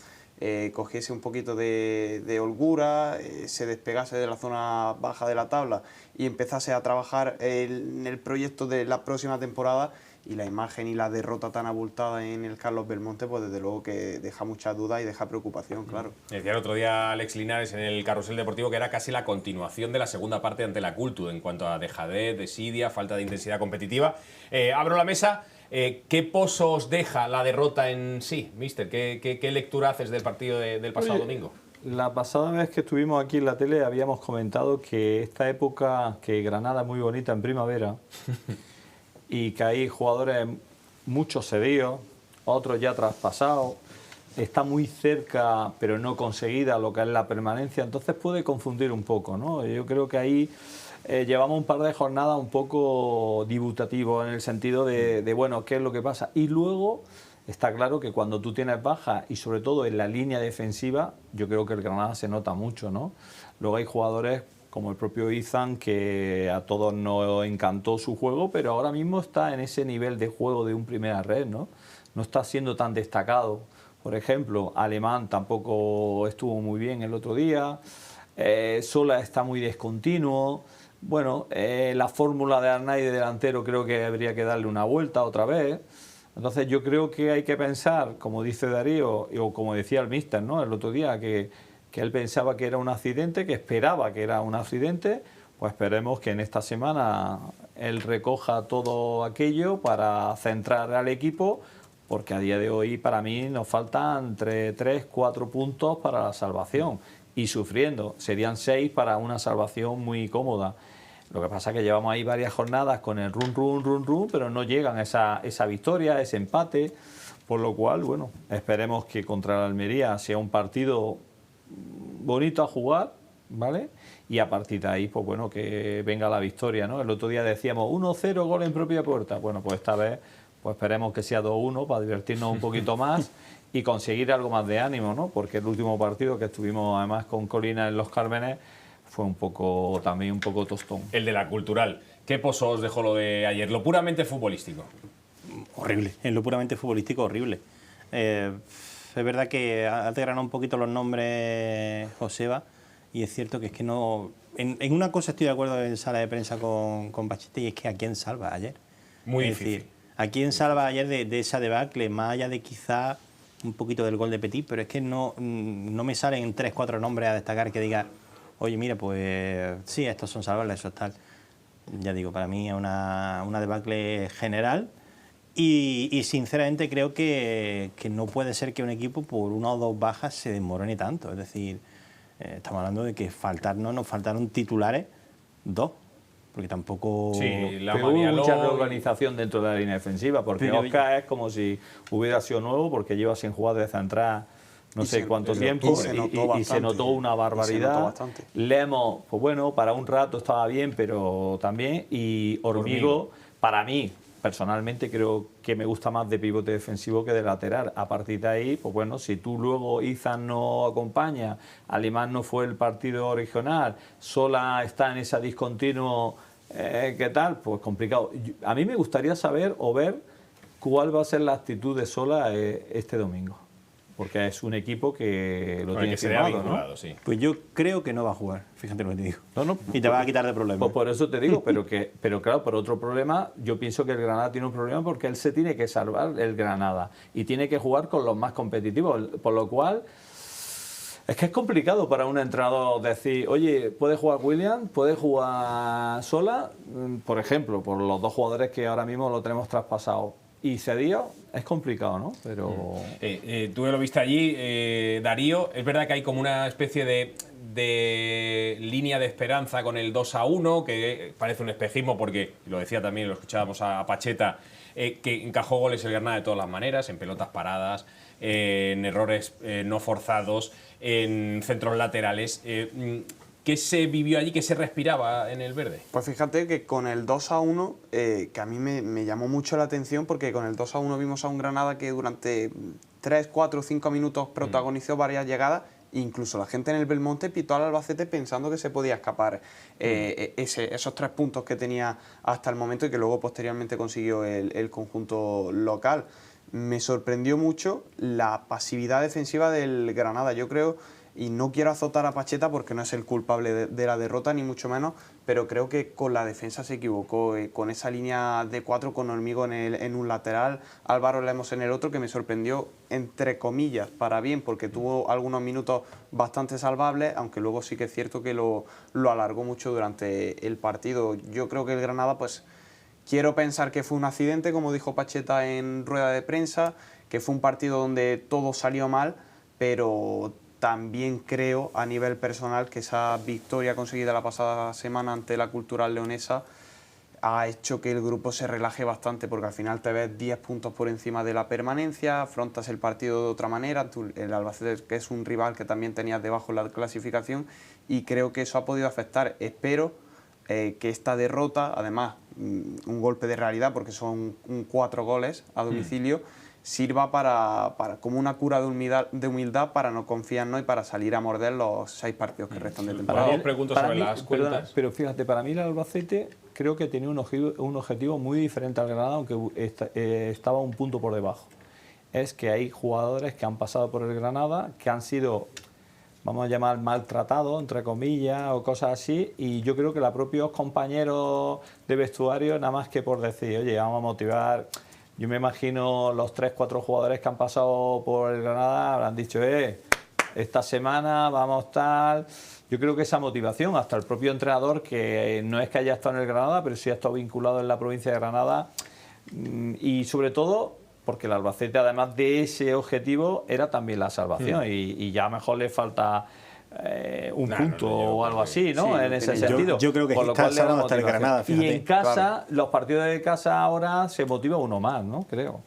cogiese un poquito de holgura, se despegase de la zona baja de la tabla y empezase a trabajar en el proyecto de la próxima temporada. Y la imagen y la derrota tan abultada en el Carlos Belmonte, pues desde luego que deja mucha duda y deja preocupación, claro. Decía el otro día Alex Linares en el Carrusel Deportivo que era casi la continuación de la segunda parte ante la Cultu en cuanto a dejadez, desidia, falta de intensidad competitiva. Abro la mesa. ¿Qué pozo os deja la derrota en sí, míster? ¿Qué lectura haces del partido del pasado domingo? La pasada vez que estuvimos aquí en la tele habíamos comentado que esta época, que Granada es muy bonita en primavera, y que hay jugadores, muchos cedidos, otros ya traspasados, está muy cerca pero no conseguida lo que es la permanencia, entonces puede confundir un poco, ¿no? Yo creo que ahí llevamos un par de jornadas un poco dubitativos en el sentido de bueno, ¿qué es lo que pasa? Y luego está claro que cuando tú tienes bajas y sobre todo en la línea defensiva, yo creo que el Granada se nota mucho, ¿no? Luego hay jugadores como el propio Izan, que a todos nos encantó su juego, pero ahora mismo está en ese nivel de juego de un primera red, ¿no? No está siendo tan destacado. Por ejemplo, Alemán tampoco estuvo muy bien el otro día, Sola está muy descontinuo. Bueno, la fórmula de Arnaiz de delantero creo que habría que darle una vuelta otra vez. Entonces yo creo que hay que pensar, como dice Darío, o como decía el míster, ¿no?, el otro día, que él pensaba que era un accidente, que esperaba que era un accidente. Pues esperemos que en esta semana él recoja todo aquello para centrar al equipo, porque a día de hoy para mí nos faltan entre 3, 4 puntos para la salvación, y sufriendo, serían 6 para una salvación muy cómoda. Lo que pasa es que llevamos ahí varias jornadas con el run, pero no llegan esa victoria, ese empate, por lo cual, bueno, esperemos que contra la Almería sea un partido bonito a jugar, ¿vale? Y a partir de ahí, pues bueno, que venga la victoria, ¿no? El otro día decíamos 1-0, gol en propia puerta. Bueno, pues esta vez pues esperemos que sea 2-1 para divertirnos un poquito más y conseguir algo más de ánimo, ¿no? Porque el último partido que estuvimos además con Colina en Los Cármenes fue también un poco tostón. El de la Cultural. ¿Qué pozo os dejó lo de ayer? Lo puramente futbolístico. Horrible, en lo puramente futbolístico horrible. Es verdad que ha desgranado un poquito los nombres Joseba, y es cierto que es que no... En una cosa estoy de acuerdo en sala de prensa con Pachete, y es que ¿a quién salva ayer? Muy es difícil. decir, ¿a quién salva ayer de esa debacle? Más allá de quizá un poquito del gol de Petit, pero es que no me salen 3, 4 nombres a destacar que diga, oye, mira, pues sí, estos son salvables, eso es tal. Ya digo, para mí es una debacle general. Y sinceramente creo que no puede ser que un equipo por 1 o 2 bajas se desmorone tanto. Es decir, estamos hablando de que nos faltaron titulares 2, porque tampoco... Sí, la Pero hubo Marialó mucha reorganización dentro de la línea defensiva, porque Pero- Oscar es como si hubiera sido nuevo, porque lleva sin jugar de central no sé cuánto tiempo, y se notó y se notó una barbaridad. bastante. Lemos, pues bueno, para un rato estaba bien, pero también, y Hormigo, para mí, personalmente creo que me gusta más de pivote defensivo que de lateral. A partir de ahí, pues bueno, si tú luego Izan no acompaña, Alemán no fue el partido regional, Sola está en esa discontinuo, ¿qué tal? Pues complicado. A mí me gustaría saber o ver cuál va a ser la actitud de Sola este domingo, porque es un equipo que lo Con el tiene que se le ha firmado, ¿no? vinculado, sí. Pues yo creo que no va a jugar, fíjate lo que te digo. No, Y te vas a quitar de problemas. Pues por eso te digo, pero claro, por otro problema, yo pienso que el Granada tiene un problema porque él se tiene que salvar, el Granada, y tiene que jugar con los más competitivos, por lo cual es que es complicado para un entrenador decir, oye, ¿puede jugar William? ¿Puede jugar Sola? Por ejemplo, por los 2 jugadores que ahora mismo lo tenemos traspasado. Y cedido, es complicado, ¿no? Pero... Tú lo viste allí, Darío. Es verdad que hay como una especie de línea de esperanza con el 2-1, que parece un espejismo porque, lo decía también, lo escuchábamos a Pacheta, que encajó goles el Granada de todas las maneras, en pelotas paradas, en errores no forzados, en centros laterales. ¿Qué se vivió allí, qué se respiraba en el verde? Pues fíjate que con el 2-1, que a mí me llamó mucho la atención, porque con el 2-1 vimos a un Granada que durante 3, 4, 5 minutos protagonizó varias llegadas. Incluso la gente en el Belmonte pitó al Albacete pensando que se podía escapar esos 3 puntos que tenía hasta el momento y que luego posteriormente consiguió el conjunto local. Me sorprendió mucho la pasividad defensiva del Granada. Yo creo, y no quiero azotar a Pacheta porque no es el culpable de la derrota, ni mucho menos, pero creo que con la defensa se equivocó, con esa línea de 4 con Hormigo en un lateral, Álvaro Lemos en el otro, que me sorprendió, entre comillas, para bien, porque tuvo algunos minutos bastante salvables, aunque luego sí que es cierto que lo alargó mucho durante el partido. Yo creo que el Granada, pues, quiero pensar que fue un accidente, como dijo Pacheta en rueda de prensa, que fue un partido donde todo salió mal, pero también creo a nivel personal que esa victoria conseguida la pasada semana ante la Cultural Leonesa ha hecho que el grupo se relaje bastante, porque al final te ves 10 puntos por encima de la permanencia, afrontas el partido de otra manera, el Albacete, que es un rival que también tenías debajo en la clasificación, y creo que eso ha podido afectar. Espero que esta derrota, además un golpe de realidad porque son 4 goles a domicilio, sirva para como una cura de humildad para no confiarnos y para salir a morder los 6 partidos que restan de temporada. Os pregunto sobre las cuentas. Pero fíjate, para mí el Albacete creo que tenía un objetivo muy diferente al Granada, aunque estaba un punto por debajo. Es que hay jugadores que han pasado por el Granada, que han sido, vamos a llamar, maltratados, entre comillas, o cosas así, y yo creo que los propios compañeros de vestuario, nada más que por decir, oye, vamos a motivar, Yo me imagino los 3-4 jugadores que han pasado por el Granada habrán dicho, esta semana vamos tal. Yo creo que esa motivación, hasta el propio entrenador, que no es que haya estado en el Granada, pero sí ha estado vinculado en la provincia de Granada, y sobre todo porque el Albacete, además de ese objetivo, era también la salvación, y ya mejor le falta un punto o algo así, ¿no? Sí, en ese sentido. Yo creo que Por lo está cual le da salvando hasta el motivación. Granada, fíjate. Y en casa, Claro. los partidos de casa ahora se motiva uno más, ¿no? Creo.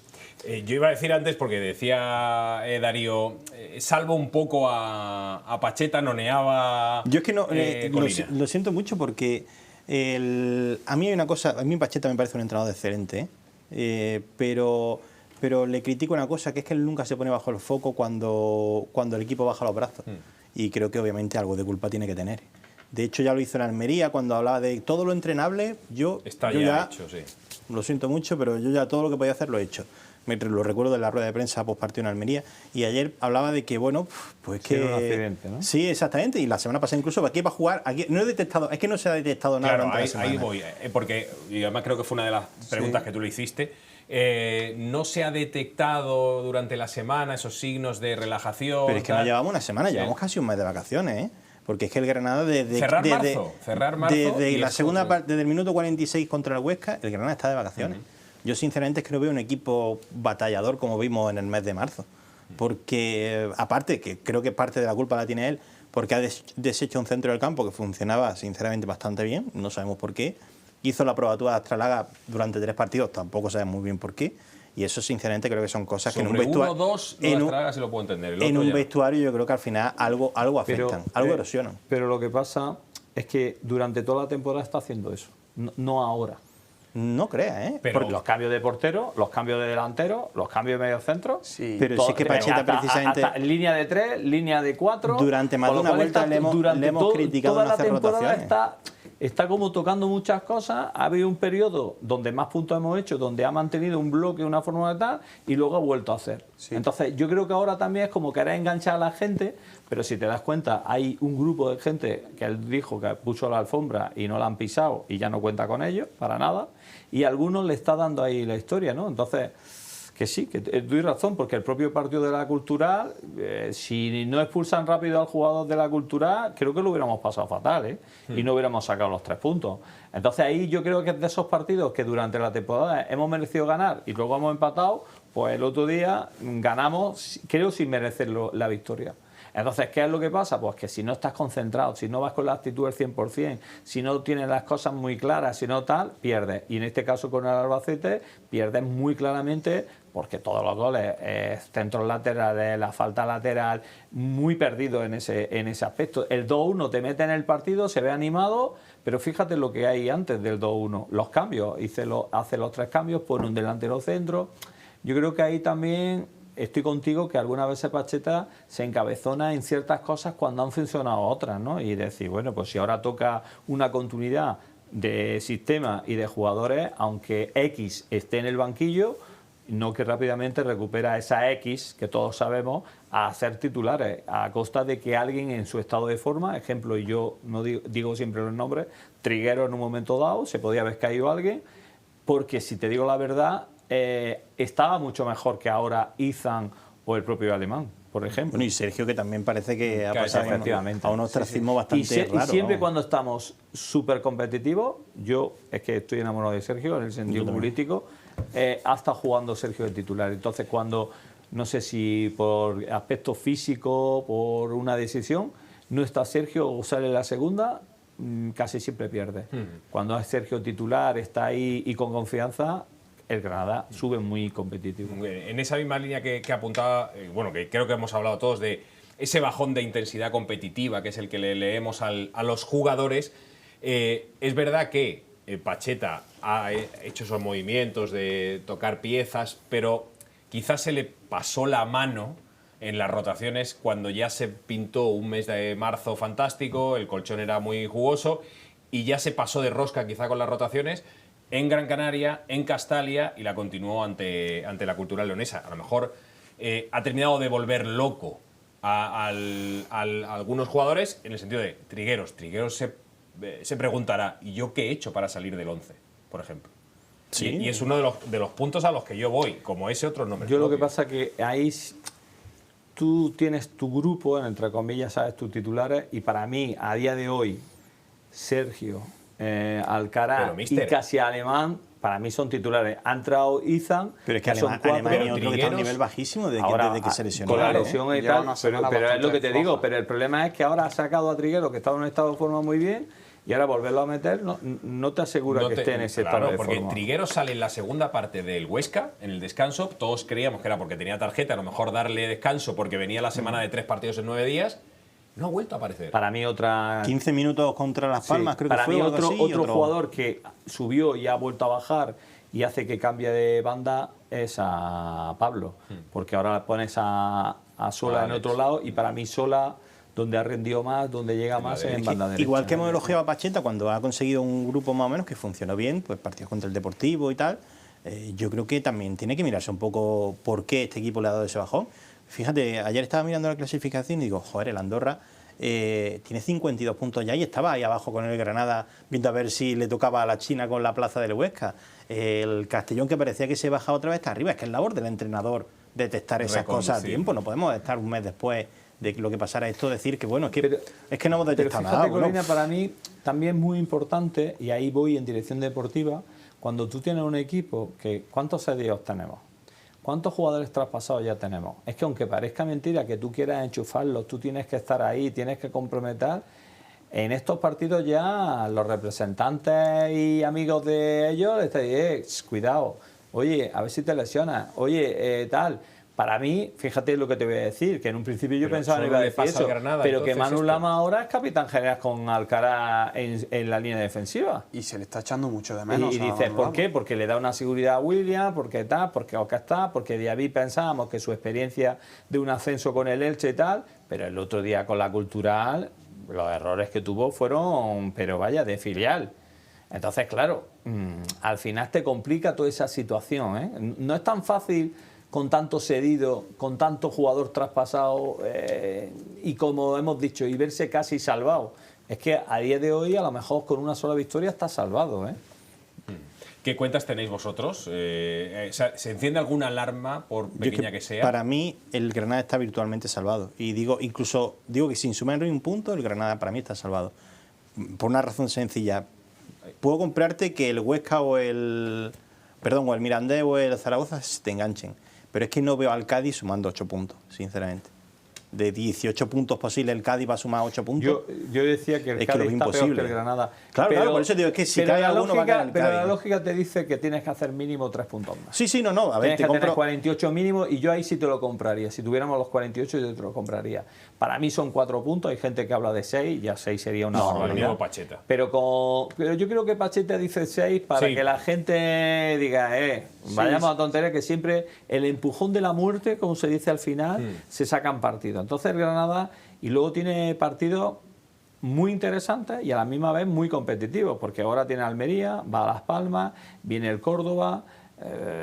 Yo iba a decir antes, porque decía Darío, salvo un poco a Pacheta, noneaba. Yo es que no, Colina. lo siento mucho porque a mí hay una cosa, a mí Pacheta me parece un entrenador excelente, pero le critico una cosa, que es que él nunca se pone bajo el foco cuando el equipo baja los brazos. Y creo que obviamente algo de culpa tiene que tener. De hecho ya lo hizo en Almería cuando hablaba de todo lo entrenable, Está yo ya hecho, sí. lo siento mucho, pero yo ya todo lo que podía hacer lo he hecho. Lo recuerdo de la rueda de prensa postpartido en Almería, y ayer hablaba de que, bueno, pues Sí, que... era un accidente, ¿no? Sí, exactamente, y la semana pasada incluso, aquí va a jugar, aquí no he detectado, es que no se ha detectado nada Claro, durante la ahí semana. voy, porque y además creo que fue una de las preguntas que tú le hiciste. ¿No se ha detectado durante la semana esos signos de relajación? Pero es que no tal? llevamos una semana, llevamos casi un mes de vacaciones, ¿eh? Porque es que el Granada Cerrar marzo y desde la eso, segunda sí. parte, desde el minuto 46 contra el Huesca, el Granada está de vacaciones. Yo sinceramente es que no veo un equipo batallador como vimos en el mes de marzo. Porque aparte, que creo que parte de la culpa la tiene él, porque ha deshecho un centro del campo que funcionaba sinceramente bastante bien, no sabemos por qué. Hizo la probatura de Astralaga durante 3 partidos, tampoco sabemos muy bien por qué. Y eso sinceramente creo que son cosas que en un Sobre vestuario... 1-2 lo de Astralaga sí lo puedo entender. El En otro un ya no. vestuario yo creo que al final algo afectan, algo erosionan. Pero lo que pasa es que durante toda la temporada está haciendo eso, no ahora. No creas, ¿eh? Pero- Porque los cambios de portero, los cambios de delantero, los cambios de mediocentro. Sí. Pero sí que Pacheta precisamente... hasta línea de 3, línea de 4. Durante más de una vuelta le hemos criticado toda no la hacer temporada rotaciones. está como tocando muchas cosas. Ha habido un periodo donde más puntos hemos hecho, donde ha mantenido un bloque, una forma de tal, y luego ha vuelto a hacer. Sí. Entonces, yo creo que ahora también es como querer enganchar a la gente, pero si te das cuenta, hay un grupo de gente que él dijo que puso la alfombra y no la han pisado y ya no cuenta con ellos, para nada, y a algunos le está dando ahí la historia, ¿no? Entonces, que sí, que doy razón, porque el propio partido de la Cultural, si no expulsan rápido al jugador de la Cultural, creo que lo hubiéramos pasado fatal, ¿eh? Y no hubiéramos sacado los 3 puntos. Entonces ahí yo creo que es de esos partidos que durante la temporada hemos merecido ganar y luego hemos empatado, pues el otro día ganamos, creo, sin merecer la victoria. Entonces, ¿qué es lo que pasa? Pues que si no estás concentrado, si no vas con la actitud del 100%, si no tienes las cosas muy claras, si no tal, pierdes. Y en este caso con el Albacete, pierdes muy claramente porque todos los goles, centros laterales, la falta lateral, muy perdido en ese aspecto. El 2-1 te mete en el partido, se ve animado, pero fíjate lo que hay antes del 2-1. Los cambios, hace los 3 cambios, pone un delantero centro. Yo creo que ahí también... Estoy contigo que algunas veces Pacheta se encabezona en ciertas cosas cuando han funcionado otras, ¿no? Y decir, bueno, pues si ahora toca una continuidad de sistema y de jugadores, aunque X esté en el banquillo, no que rápidamente recupera esa X, que todos sabemos, a ser titulares, a costa de que alguien en su estado de forma, ejemplo, y yo no digo siempre los nombres, Triguero en un momento dado, se podía haber caído alguien, porque si te digo la verdad... estaba mucho mejor que ahora Izan o el propio Alemán, por ejemplo. Bueno, y Sergio, que también parece que ha pasado efectivamente. a un ostracismo bastante raro. Y siempre vamos. cuando estamos súper competitivos, yo es que estoy enamorado de Sergio en el sentido futbolístico, ha estado jugando Sergio de titular. Entonces cuando, no sé si por aspecto físico, por una decisión, no está Sergio o sale la segunda, casi siempre pierde. Cuando es Sergio titular, está ahí y con confianza, el Granada sube muy competitivo. En esa misma línea que apuntaba, bueno, que creo que hemos hablado todos de ese bajón de intensidad competitiva, que es el que le leemos a los jugadores, es verdad que Pacheta ha hecho esos movimientos de tocar piezas, pero quizás se le pasó la mano en las rotaciones cuando ya se pintó un mes de marzo fantástico, el colchón era muy jugoso y ya se pasó de rosca quizá con las rotaciones en Gran Canaria, en Castalia y la continuó ante la Cultural Leonesa. A lo mejor ha terminado de volver loco a algunos jugadores en el sentido de Trigueros. Trigueros se preguntará, ¿y yo qué he hecho para salir del 11, por ejemplo? Sí. Y es uno de los puntos a los que yo voy, como ese otro nombre. Yo lo que pasa que ahí tú tienes tu grupo, entre comillas, sabes, tus titulares, y para mí, a día de hoy, Sergio, Alcaraz y casi Alemán, para mí son titulares. Ha entrado Izan, pero es que Alemán y otro que está a un nivel bajísimo desde que se lesionó. Con la lesión y tal, pero es lo que te digo, pero el problema es que ahora ha sacado a Trigueros, que estaba en un estado de forma muy bien, y ahora volverlo a meter no te asegura que esté en ese estado de forma. Porque Trigueros sale en la segunda parte del Huesca, en el descanso. Todos creíamos que era porque tenía tarjeta, a lo mejor darle descanso porque venía la semana de 3 partidos en 9 días. No ha vuelto a aparecer. Para mí 15 minutos contra Las Palmas, creo que fue. Para mí otro jugador que subió y ha vuelto a bajar y hace que cambie de banda es a Pablo. Porque ahora pones a Sola en otro lado, y para mí Sola, donde ha rendido más, donde llega más, es en banda derecha. Igual que hemos elogiado a Pacheta cuando ha conseguido un grupo más o menos que funcionó bien, pues partidos contra el Deportivo y tal, yo creo que también tiene que mirarse un poco por qué este equipo le ha dado ese bajón. Fíjate, ayer estaba mirando la clasificación y digo, joder, el Andorra tiene 52 puntos ya y estaba ahí abajo con el Granada viendo a ver si le tocaba a la China con la plaza del Huesca. El Castellón, que parecía que se bajaba otra vez, está arriba. Es que es labor del entrenador detectar esas cosas a tiempo. No podemos estar un mes después de lo que pasara esto, decir que bueno, es que no hemos detectado nada. Pero Colina, para mí también muy importante, y ahí voy en dirección deportiva, cuando tú tienes un equipo que ¿cuántos cedidos tenemos? ¿Cuántos jugadores traspasados ya tenemos? Es que aunque parezca mentira que tú quieras enchufarlos, tú tienes que estar ahí, tienes que comprometer. En estos partidos ya los representantes y amigos de ellos les dicen, cuidado, oye, a ver si te lesionas, oye, tal. Para mí, fíjate lo que te voy a decir, que en un principio yo pensaba que no iba a decir eso, Granada, pero que Manu Lama ahora es capitán general con Alcaraz en la línea defensiva. Y se le está echando mucho de menos. Y dices, ¿por qué? Porque le da una seguridad a William, porque tal, porque Oca está, porque Diaby pensábamos que su experiencia de un ascenso con el Elche y tal, pero el otro día con la Cultural, los errores que tuvo fueron, pero vaya, de filial. Entonces, claro, al final te complica toda esa situación, ¿eh? No es tan fácil con tanto cedido, con tanto jugador traspasado y como hemos dicho, y verse casi salvado. Es que a día de hoy a lo mejor con una sola victoria está salvado, ¿eh? ¿Qué cuentas tenéis vosotros? ¿Se enciende alguna alarma, por pequeña que sea? Para mí el Granada está virtualmente salvado. Y digo que sin sumar un punto, el Granada para mí está salvado. Por una razón sencilla. Puedo comprarte que el Huesca o el Mirandés o el Zaragoza te enganchen. Pero es que no veo al Cádiz sumando 8 puntos, sinceramente. De 18 puntos posibles, el Cádiz va a sumar 8 puntos. Yo decía que el Cádiz está peor que el Granada. Claro, por eso digo que si cae alguno va a caer el Cádiz. Pero la lógica te dice que tienes que hacer mínimo 3 puntos más. Sí, no. A ver, tienes que tener 48 mínimo, y yo ahí sí te lo compraría. Si tuviéramos los 48 yo te lo compraría. Para mí son 4 puntos, hay gente que habla de 6, ya 6 sería una barbaridad. Pacheta. Pero yo creo que Pacheta dice 6 para que la gente diga, vayamos a tonterías, que siempre el empujón de la muerte, como se dice al final, se sacan partidos. Entonces el Granada, y luego tiene partidos muy interesantes y a la misma vez muy competitivos, porque ahora tiene Almería, va a Las Palmas, viene el Córdoba,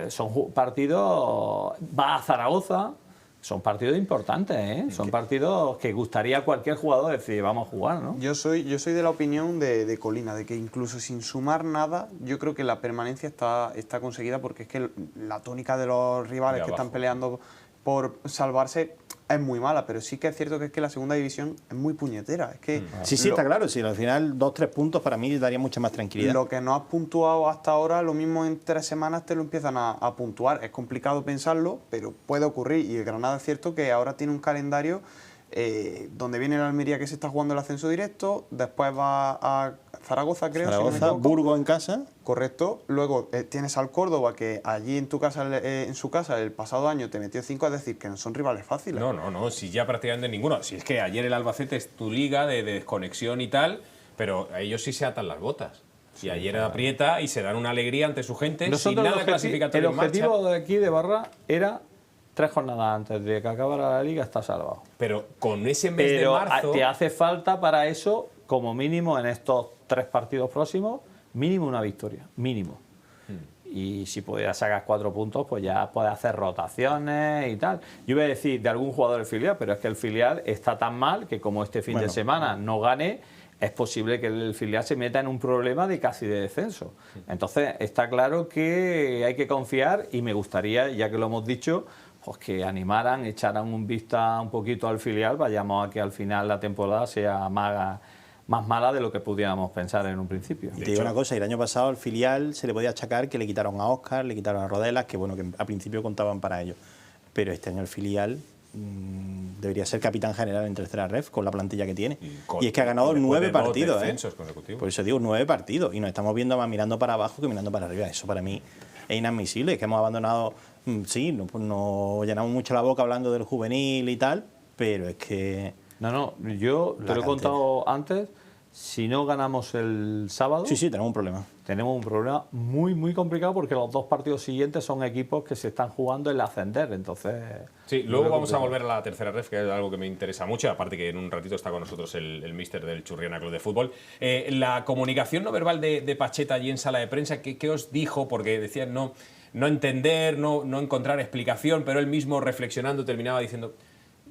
son partidos, va a Zaragoza. Son partidos importantes, ¿eh? Son partidos que gustaría a cualquier jugador decir, vamos a jugar, ¿no? Yo soy de la opinión de Colina, de que incluso sin sumar nada, yo creo que la permanencia está conseguida, porque es que la tónica de los rivales que están peleando por salvarse es muy mala, pero sí que es cierto que la segunda división es muy puñetera. Es que sí, está claro, sí, al final 2-3 puntos para mí daría mucha más tranquilidad. Lo que no has puntuado hasta ahora, lo mismo en 3 semanas te lo empiezan a puntuar. Es complicado pensarlo, pero puede ocurrir. Y el Granada es cierto que ahora tiene un calendario donde viene la Almería, que se está jugando el ascenso directo, después va a Zaragoza, creo. Zaragoza, Burgos en casa. Correcto. Luego tienes al Córdoba, que allí en su casa el pasado año te metió 5, es decir, que no son rivales fáciles. No, si ya prácticamente ninguno. Si es que ayer el Albacete es tu liga de desconexión y tal, pero a ellos sí se atan las botas. Y ayer aprieta y se dan una alegría ante su gente. Nosotros sin nada clasificatorio en marcha. El objetivo de aquí de Barra era 3 jornadas antes de que acabara la liga, está salvado. Pero con ese mes de marzo... te hace falta para eso, como mínimo en estos 3 partidos próximos, mínimo una victoria, mínimo. Y si pudieras sacar 4 puntos, pues ya puedes hacer rotaciones y tal. Yo iba a decir de algún jugador del filial, pero es que el filial está tan mal que como este fin de semana no gane, es posible que el filial se meta en un problema de casi de descenso. Entonces, está claro que hay que confiar y me gustaría, ya que lo hemos dicho, pues que animaran, echaran un vista un poquito al filial, vayamos a que al final la temporada sea más mala de lo que pudiéramos pensar en un principio. Y te digo una cosa, el año pasado al filial se le podía achacar que le quitaron a Óscar, le quitaron a Rodelas, que bueno, que a principio contaban para ello. Pero este año el filial debería ser capitán general en tercera ref con la plantilla que tiene. Y es que ha ganado 9 partidos, Por eso digo 9 partidos. Y nos estamos viendo más mirando para abajo que mirando para arriba. Eso para mí es inadmisible. Es que hemos abandonado, sí, nos llenamos mucho la boca hablando del juvenil y tal, pero es que... No, yo te lo he contado antes, si no ganamos el sábado... Sí, tenemos un problema. Tenemos un problema muy, muy complicado porque los 2 partidos siguientes son equipos que se están jugando el ascender, entonces... Sí, luego vamos a volver a la tercera ref, que es algo que me interesa mucho, aparte que en un ratito está con nosotros el míster del Churriana Club de Fútbol. La comunicación no verbal de Pacheta allí en sala de prensa, ¿qué os dijo? Porque decían no entender, no encontrar explicación, pero él mismo reflexionando terminaba diciendo...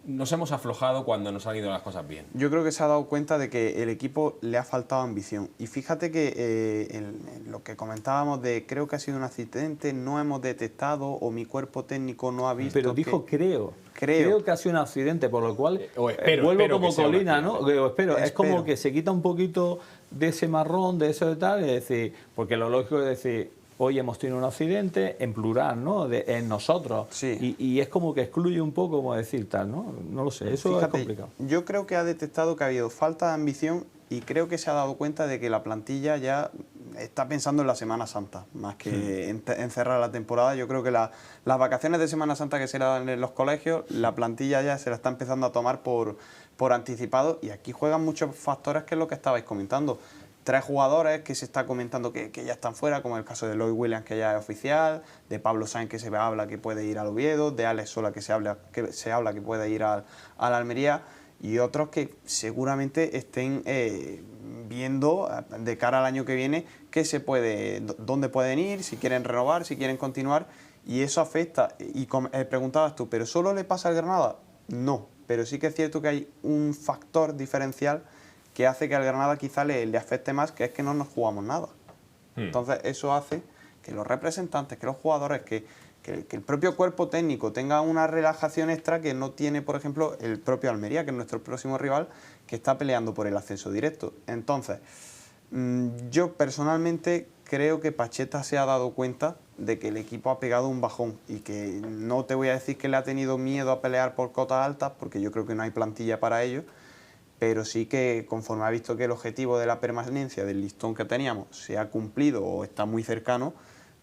Nos hemos aflojado cuando nos han ido las cosas bien. Yo creo que se ha dado cuenta de que el equipo le ha faltado ambición. Y fíjate que en lo que comentábamos de creo que ha sido un accidente, no hemos detectado o mi cuerpo técnico no ha visto. Pero dijo creo que ha sido un accidente, por lo cual vuelvo como Colina, ¿no? Espero. Es como Espero. que se quita un poquito de ese marrón, de eso de tal, y decir, porque lo lógico es decir... Hoy hemos tenido un accidente, en plural, ¿no? En nosotros. Sí. Y es como que excluye un poco, como decir tal, ¿no? No lo sé, eso Fíjate, es complicado. Yo creo que ha detectado que ha habido falta de ambición y creo que se ha dado cuenta de que la plantilla ya está pensando en la Semana Santa, más que en cerrar la temporada. Yo creo que las vacaciones de Semana Santa que se le dan en los colegios, la plantilla ya se la está empezando a tomar por anticipado y aquí juegan muchos factores que es lo que estabais comentando. 3 jugadores que se está comentando que ya están fuera, como el caso de Lloyd Williams, que ya es oficial, de Pablo Sáenz, que se habla que puede ir al Oviedo, de Alex Sola, que se habla que puede ir al Almería, y otros que seguramente estén viendo de cara al año que viene dónde pueden ir, si quieren renovar, si quieren continuar, y eso afecta. Y preguntabas tú, ¿pero solo le pasa al Granada? No, pero sí que es cierto que hay un factor diferencial que hace que al Granada quizá le afecte más, que es que no nos jugamos nada. Entonces eso hace que los representantes, que los jugadores, que el propio cuerpo técnico tenga una relajación extra que no tiene, por ejemplo, el propio Almería, que es nuestro próximo rival, que está peleando por el ascenso directo. Entonces, yo personalmente creo que Pacheta se ha dado cuenta de que el equipo ha pegado un bajón y que no te voy a decir que le ha tenido miedo a pelear por cotas altas, porque yo creo que no hay plantilla para ello, pero sí que conforme ha visto que el objetivo de la permanencia del listón que teníamos se ha cumplido o está muy cercano,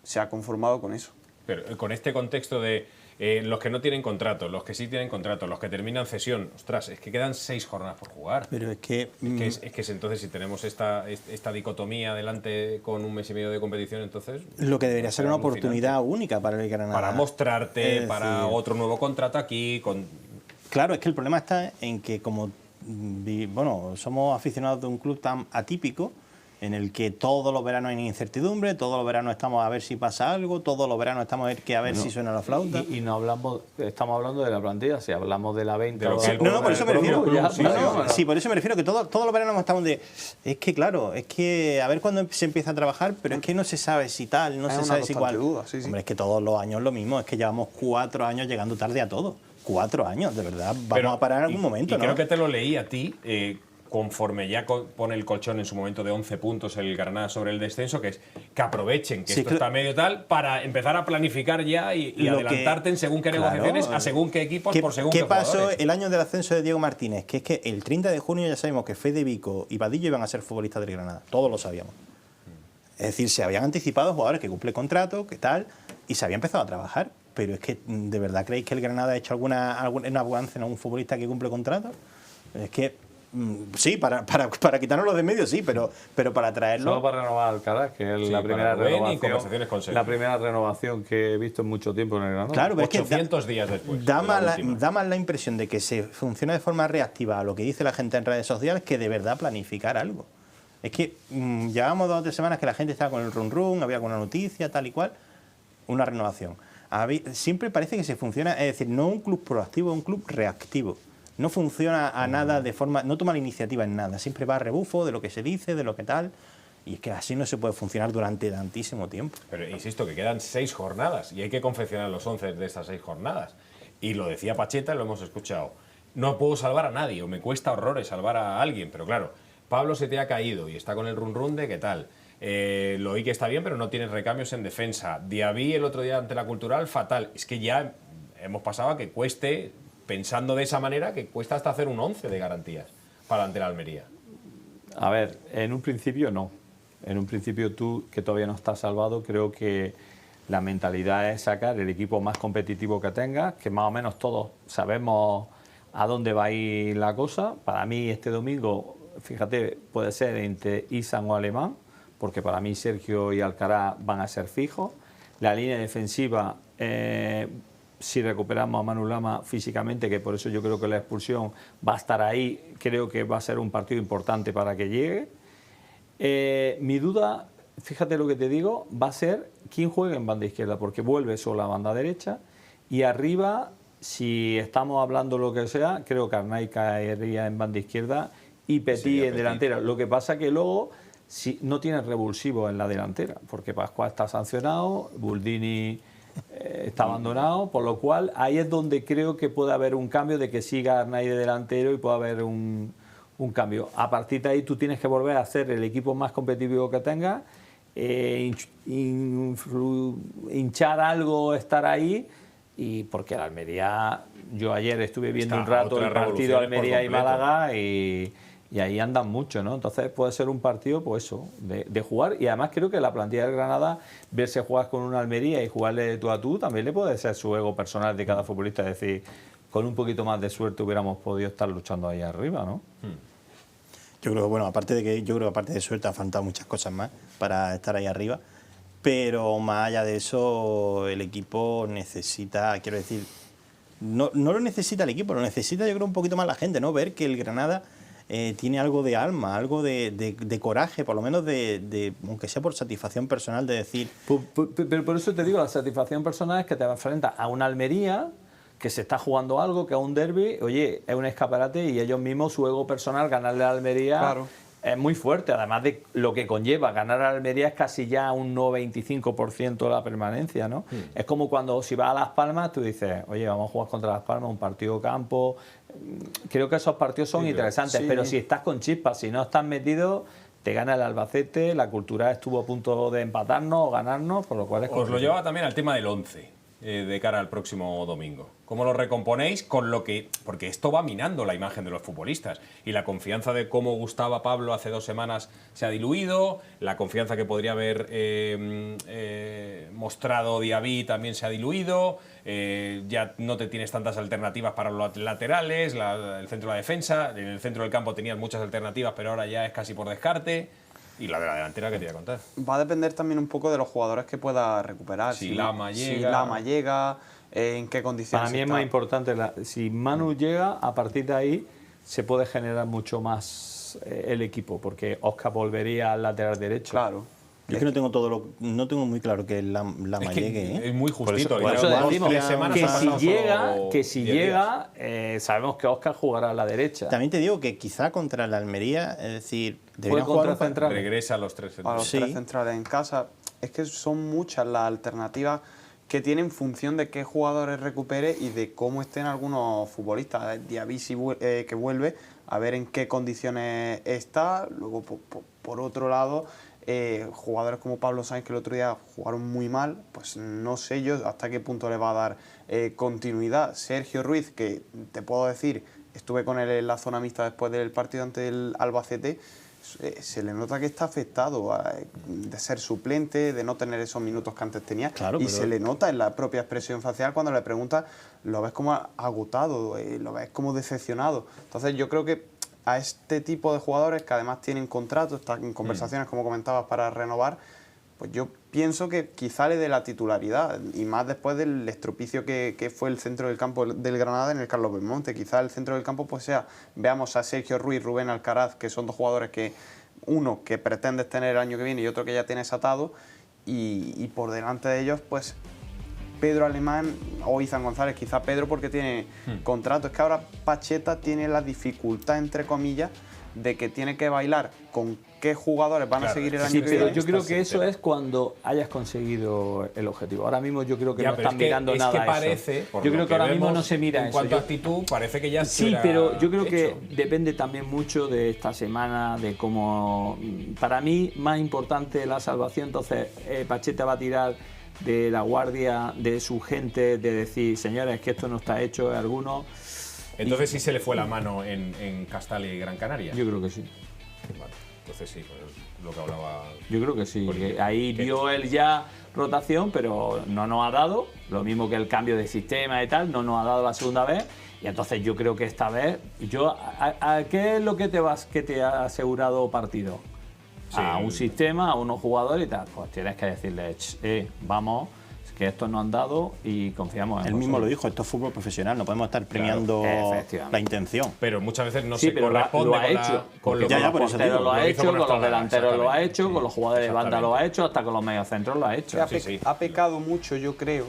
se ha conformado con eso. Pero con este contexto de los que no tienen contrato, los que sí tienen contrato, los que terminan cesión, ostras, es que quedan 6 jornadas por jugar. Pero es que... Es que entonces si tenemos esta dicotomía delante con un mes y medio de competición, entonces... Lo que debería ser una oportunidad única para el Granada. Para mostrarte, para otro nuevo contrato aquí... Claro, es que el problema está en que como... Bueno, somos aficionados de un club tan atípico en el que todos los veranos hay incertidumbre, todos los veranos estamos a ver si pasa algo, todos los veranos estamos a ver si suena la flauta. Y no estamos hablando de la plantilla, si hablamos de la venta... por eso me refiero. Sí, por eso me refiero que todos los veranos estamos es que claro, es que a ver cuándo se empieza a trabajar, pero es que no se sabe si tal, no se sabe si cuál. Hombre, es que todos los años lo mismo, es que llevamos 4 años llegando tarde a todo. 4 años, de verdad, vamos a parar en algún momento, ¿no? Creo que te lo leí a ti, conforme ya pone el colchón en su momento de 11 puntos el Granada sobre el descenso, que es que aprovechen que esto está medio tal para empezar a planificar ya y adelantarte en según qué negociaciones, a según qué equipos, por según qué jugadores. ¿Qué pasó el año del ascenso de Diego Martínez? Que es que el 30 de junio ya sabemos que Fede Vico y Vadillo iban a ser futbolistas del Granada, todos lo sabíamos. Es decir, se habían anticipado jugadores que cumplen contrato, que tal, y se había empezado a trabajar. Pero es que, ¿de verdad creéis que el Granada ha hecho algún avance en un futbolista que cumple contrato? Es que, sí, para quitarnos de medio, sí, pero para traerlo... Solo para renovar Alcaraz, que es la primera renovación. La primera renovación que he visto en mucho tiempo en el Granada. Claro, pero 800 días después. Da más la impresión de que se funciona de forma reactiva a lo que dice la gente en redes sociales que de verdad planificar algo. Es que llevamos 2 o 3 semanas que la gente estaba con el run, había alguna noticia, tal y cual, una renovación. Siempre parece que se funciona, es decir, no un club proactivo, un club reactivo. no funciona a nada de forma, no toma la iniciativa en nada, siempre va a rebufo de lo que se dice, de lo que tal, y es que así no se puede funcionar durante tantísimo tiempo. Pero insisto, que quedan 6 jornadas y hay que confeccionar los 11 de estas 6 jornadas. Y lo decía Pacheta, lo hemos escuchado. No puedo salvar a nadie, o me cuesta horrores salvar a alguien, pero claro, Pablo se te ha caído y está con el run de qué tal. Lo oí que está bien, pero no tienes recambios en defensa. Diaby el otro día ante la Cultural, fatal. Es que ya hemos pasado a que cueste, pensando de esa manera, que cuesta hasta hacer un 11 de garantías para ante la Almería. A ver, en un principio no. En un principio tú, que todavía no estás salvado, creo que la mentalidad es sacar el equipo más competitivo que tengas, que más o menos todos sabemos a dónde va a ir la cosa. Para mí este domingo, fíjate, puede ser entre Isan o Alemán, porque para mí Sergio y Alcaraz van a ser fijos. La línea defensiva, si recuperamos a Manu Lama físicamente, que por eso yo creo que la expulsión va a estar ahí, creo que va a ser un partido importante para que llegue. Mi duda, fíjate lo que te digo, va a ser quién juega en banda izquierda, porque vuelve solo a banda derecha, y arriba, si estamos hablando lo que sea, creo que Arnaiz caería en banda izquierda y Petit en delantera. Lo que pasa que luego si no tiene revulsivo en la delantera, porque Pascual está sancionado, Buldini está abandonado, por lo cual ahí es donde creo que puede haber un cambio de que siga Arnaiz de delantero y puede haber un cambio. A partir de ahí tú tienes que volver a hacer el equipo más competitivo que tengas, hinchar algo, estar ahí, y porque la Almería, yo ayer estuve viendo un rato el partido Almería y Málaga y ahí andan mucho, ¿no? Entonces puede ser un partido, pues eso, de jugar, y además creo que la plantilla del Granada, verse jugar con una Almería y jugarle de tú a tú, también le puede ser su ego personal de cada futbolista, es decir, con un poquito más de suerte hubiéramos podido estar luchando ahí arriba, ¿no? Yo creo que, bueno, aparte de suerte han faltado muchas cosas más para estar ahí arriba, pero más allá de eso, el equipo necesita, quiero decir, no lo necesita el equipo, lo necesita yo creo un poquito más la gente, ¿no? Ver que el Granada tiene algo de alma, algo de coraje, por lo menos aunque sea por satisfacción personal, de decir... Pero por eso te digo, la satisfacción personal es que te enfrentas a una Almería que se está jugando algo, que es un derbi, oye, es un escaparate, y ellos mismos, su ego personal, ganarle a la Almería, claro, es muy fuerte. Además de lo que conlleva ganar a la Almería, es casi ya un 95% de la permanencia, ¿no? Es como cuando si vas a Las Palmas, tú dices, oye, vamos a jugar contra Las Palmas, un partido campo. Creo que esos partidos son interesantes, pero si estás con chispas, si no estás metido, te gana el Albacete, la Cultural estuvo a punto de empatarnos o ganarnos, por lo cual es... Os lo llevaba también al tema del 11. De cara al próximo domingo. ¿Cómo lo recomponéis con lo que...? Porque esto va minando la imagen de los futbolistas, y la confianza de cómo gustaba Pablo hace 2 semanas se ha diluido, la confianza que podría haber mostrado Diaby también se ha diluido, ya no te tienes tantas alternativas para los laterales, el centro de la defensa, en el centro del campo tenías muchas alternativas, pero ahora ya es casi por descarte. Y la de la delantera, que te voy a contar. Va a depender también un poco de los jugadores que pueda recuperar. Si Lama llega, en qué condiciones. Para mí es más importante, si Manu llega, a partir de ahí se puede generar mucho más el equipo, porque Óscar volvería al lateral derecho. Claro. Yo es que no tengo muy claro que Lama llegue, ¿eh? Es muy justito. Por eso decimos que si llega, sabemos que Óscar jugará a la derecha. También te digo que quizá contra la Almería, es decir, debería jugar central. Regresa a los 3 centrales. A los 3 centrales en casa. Es que son muchas las alternativas que tienen función de qué jugadores recupere y de cómo estén algunos futbolistas. Diaby que vuelve, a ver en qué condiciones está. Luego, por otro lado, jugadores como Pablo Sainz, que el otro día jugaron muy mal, pues no sé yo hasta qué punto le va a dar continuidad. Sergio Ruiz, que te puedo decir, estuve con él en la zona mixta después del partido ante el Albacete, se le nota que está afectado de ser suplente, de no tener esos minutos que antes tenía, claro, y se le nota en la propia expresión facial cuando le preguntas, lo ves como agotado, lo ves como decepcionado. Entonces yo creo que a este tipo de jugadores que además tienen contratos, están en conversaciones, como comentabas, para renovar, pues yo pienso que quizá le dé la titularidad, y más después del estropicio que fue el centro del campo del Granada en el Carlos Belmonte. Quizá el centro del campo pues sea, veamos a Sergio Ruiz, Rubén Alcaraz, que son 2 jugadores que, uno que pretendes tener el año que viene y otro que ya tienes atado, y por delante de ellos pues Pedro Alemán o Izan González, quizá Pedro porque tiene contrato. Es que ahora Pacheta tiene la dificultad, entre comillas, de que tiene que bailar con qué jugadores van a seguir el año Sí, que pero viene. yo creo que eso es cuando hayas conseguido el objetivo. Ahora mismo yo creo que no están mirando nada a eso. Parece, Yo creo que ahora mismo no se mira en eso. cuanto a actitud, parece que ya Sí, pero yo creo que depende también mucho de esta semana, de cómo... Para mí, más importante la salvación. Entonces, Pacheta va a tirar de la guardia, de su gente, de decir, señores, que esto no está hecho, algunos... Entonces sí se le fue la mano en Castal y Gran Canaria. Yo creo que sí. Vale, entonces sí, pues lo que hablaba... Yo creo que sí. Porque, ahí vio él ya rotación, pero no nos ha dado. Lo mismo que el cambio de sistema y tal, no nos ha dado la segunda vez. Y entonces yo creo que esta vez... ¿Qué es lo que te ha asegurado partido? Sí. A un sistema, a unos jugadores y tal. Pues tienes que decirle, vamos, que estos no han dado y confiamos en Él vosotros. mismo lo dijo, esto es fútbol profesional, no podemos estar premiando efectivamente. la intención. Pero muchas veces no Sí, se pero corresponde lo ha con hecho. con lo Ya, que ya, los por eso porteros lo ha hizo hecho, con los Estrada, delanteros lo ha exactamente. hecho, con los jugadores de banda lo ha Exactamente. hecho, hasta con los mediocentros lo ha hecho. Ha pecado mucho, yo creo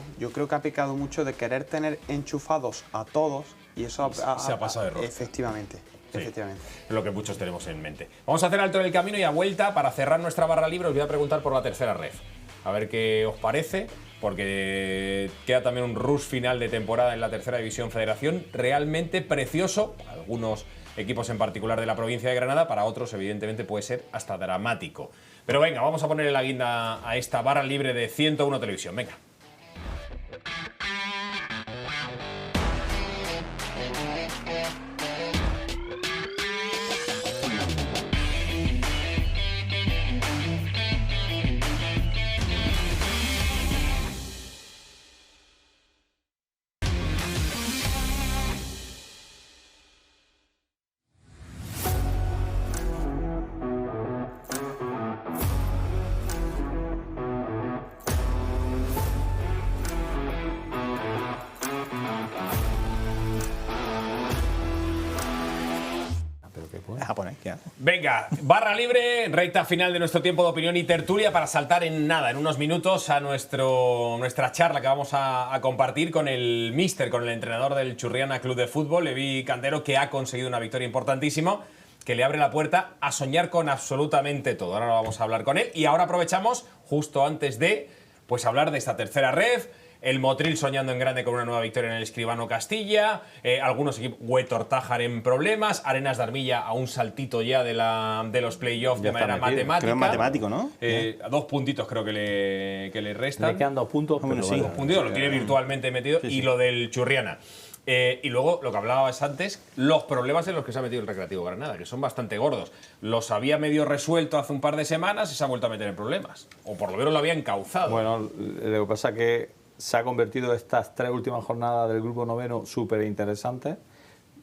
que ha pecado mucho de querer tener enchufados a todos y eso Se ha pasado de rosca. Efectivamente, Sí, efectivamente. es lo que muchos tenemos en mente. Vamos a hacer alto en el camino y a vuelta, para cerrar nuestra barra libre, os voy a preguntar por la tercera ref. A ver qué os parece, porque queda también un rush final de temporada en la tercera división federación, realmente precioso, para algunos equipos en particular de la provincia de Granada, para otros evidentemente puede ser hasta dramático. Pero venga, vamos a ponerle la guinda a esta barra libre de 101 Televisión, venga. Japonés, ¿qué hace? Venga, barra libre, recta final de nuestro tiempo de opinión y tertulia para saltar en unos minutos a nuestra charla que vamos a compartir con el míster, con el entrenador del Churriana Club de Fútbol, Levi Cantero, que ha conseguido una victoria importantísima, que le abre la puerta a soñar con absolutamente todo. Ahora lo vamos a hablar con él y ahora aprovechamos, justo antes de hablar de esta tercera ref, el Motril soñando en grande con una nueva victoria en el Escribano Castilla, algunos equipos, Huetor Tájar en problemas, Arenas de Armilla a un saltito ya de los playoffs de manera matemática. Creo que es matemático, ¿no? A 2 puntitos creo que le restan. Le quedan 2 puntos, pero sí. vale. 2 puntitos, lo tiene virtualmente metido. Sí, y sí. lo del Churriana. Y luego, lo que hablabas antes, los problemas en los que se ha metido el Recreativo Granada, que son bastante gordos. Los había medio resuelto hace un par de semanas y se ha vuelto a meter en problemas. O por lo menos lo había encauzado. Bueno, lo que pasa es que se ha convertido estas 3 últimas jornadas del grupo noveno súper interesantes,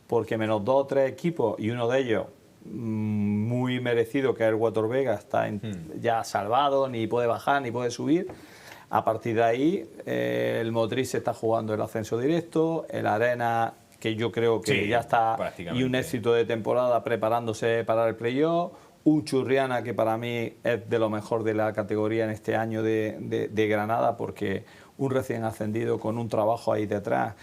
porque menos 2 o 3 equipos, y uno de ellos muy merecido, que es el Huetor Vega, está ya salvado, ni puede bajar, ni puede subir. A partir de ahí, el Motril se está jugando el ascenso directo, el Arena, que yo creo que Sí, ya está, prácticamente. y un éxito de temporada preparándose para el playoff. Un Churriana que para mí es de lo mejor de la categoría en este año de Granada, porque un recién ascendido con un trabajo ahí detrás.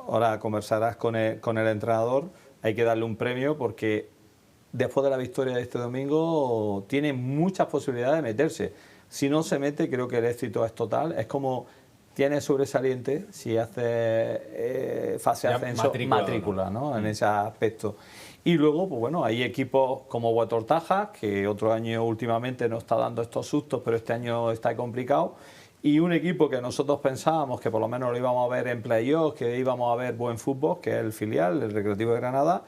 Ahora conversarás con el entrenador, hay que darle un premio porque después de la victoria de este domingo tiene muchas posibilidades de meterse. Si no se mete, creo que el éxito es total. Es como tiene sobresaliente si hace fase Ya ascenso, matrícula, ¿no? En ese aspecto. Y luego, pues bueno, hay equipos como Huetor Tájar, que otro año últimamente no está dando estos sustos, pero este año está complicado. Y un equipo que nosotros pensábamos que por lo menos lo íbamos a ver en playoff, que íbamos a ver buen fútbol, que es el filial, el Recreativo de Granada,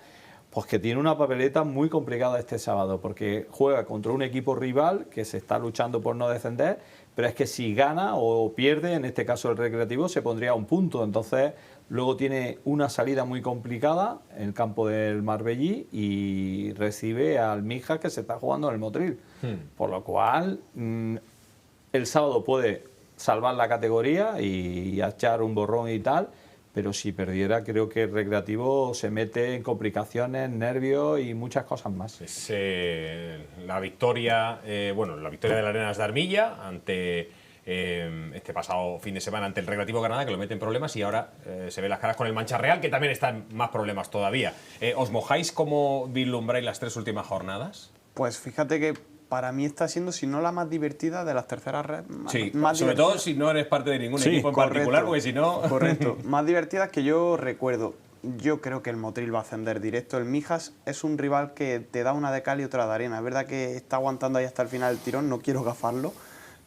pues que tiene una papeleta muy complicada este sábado, porque juega contra un equipo rival que se está luchando por no descender, pero es que si gana o pierde, en este caso el Recreativo, se pondría a un punto. Entonces, luego tiene una salida muy complicada en el campo del Marbellí y recibe al Mijas, que se está jugando en el Motril. Por lo cual, el sábado puede salvar la categoría y echar un borrón y tal, pero si perdiera creo que el Recreativo se mete en complicaciones, nervios y muchas cosas más. Es la victoria, la victoria de la Arenas de Armilla ante este pasado fin de semana ante el Recreativo Granada, que lo mete en problemas, y ahora se ve las caras con el Mancha Real, que también está en más problemas todavía. ¿Os mojáis como vislumbráis las 3 últimas jornadas? Pues fíjate que para mí está siendo, si no la más divertida de las terceras redes. Sí, más sobre divertida. todo si no eres parte de ningún equipo en Correcto, particular, porque si no... Correcto. Más divertidas que yo recuerdo. Yo creo que el Motril va a ascender directo. El Mijas es un rival que te da una de cal y otra de arena. Es verdad que está aguantando ahí hasta el final el tirón, no quiero gafarlo,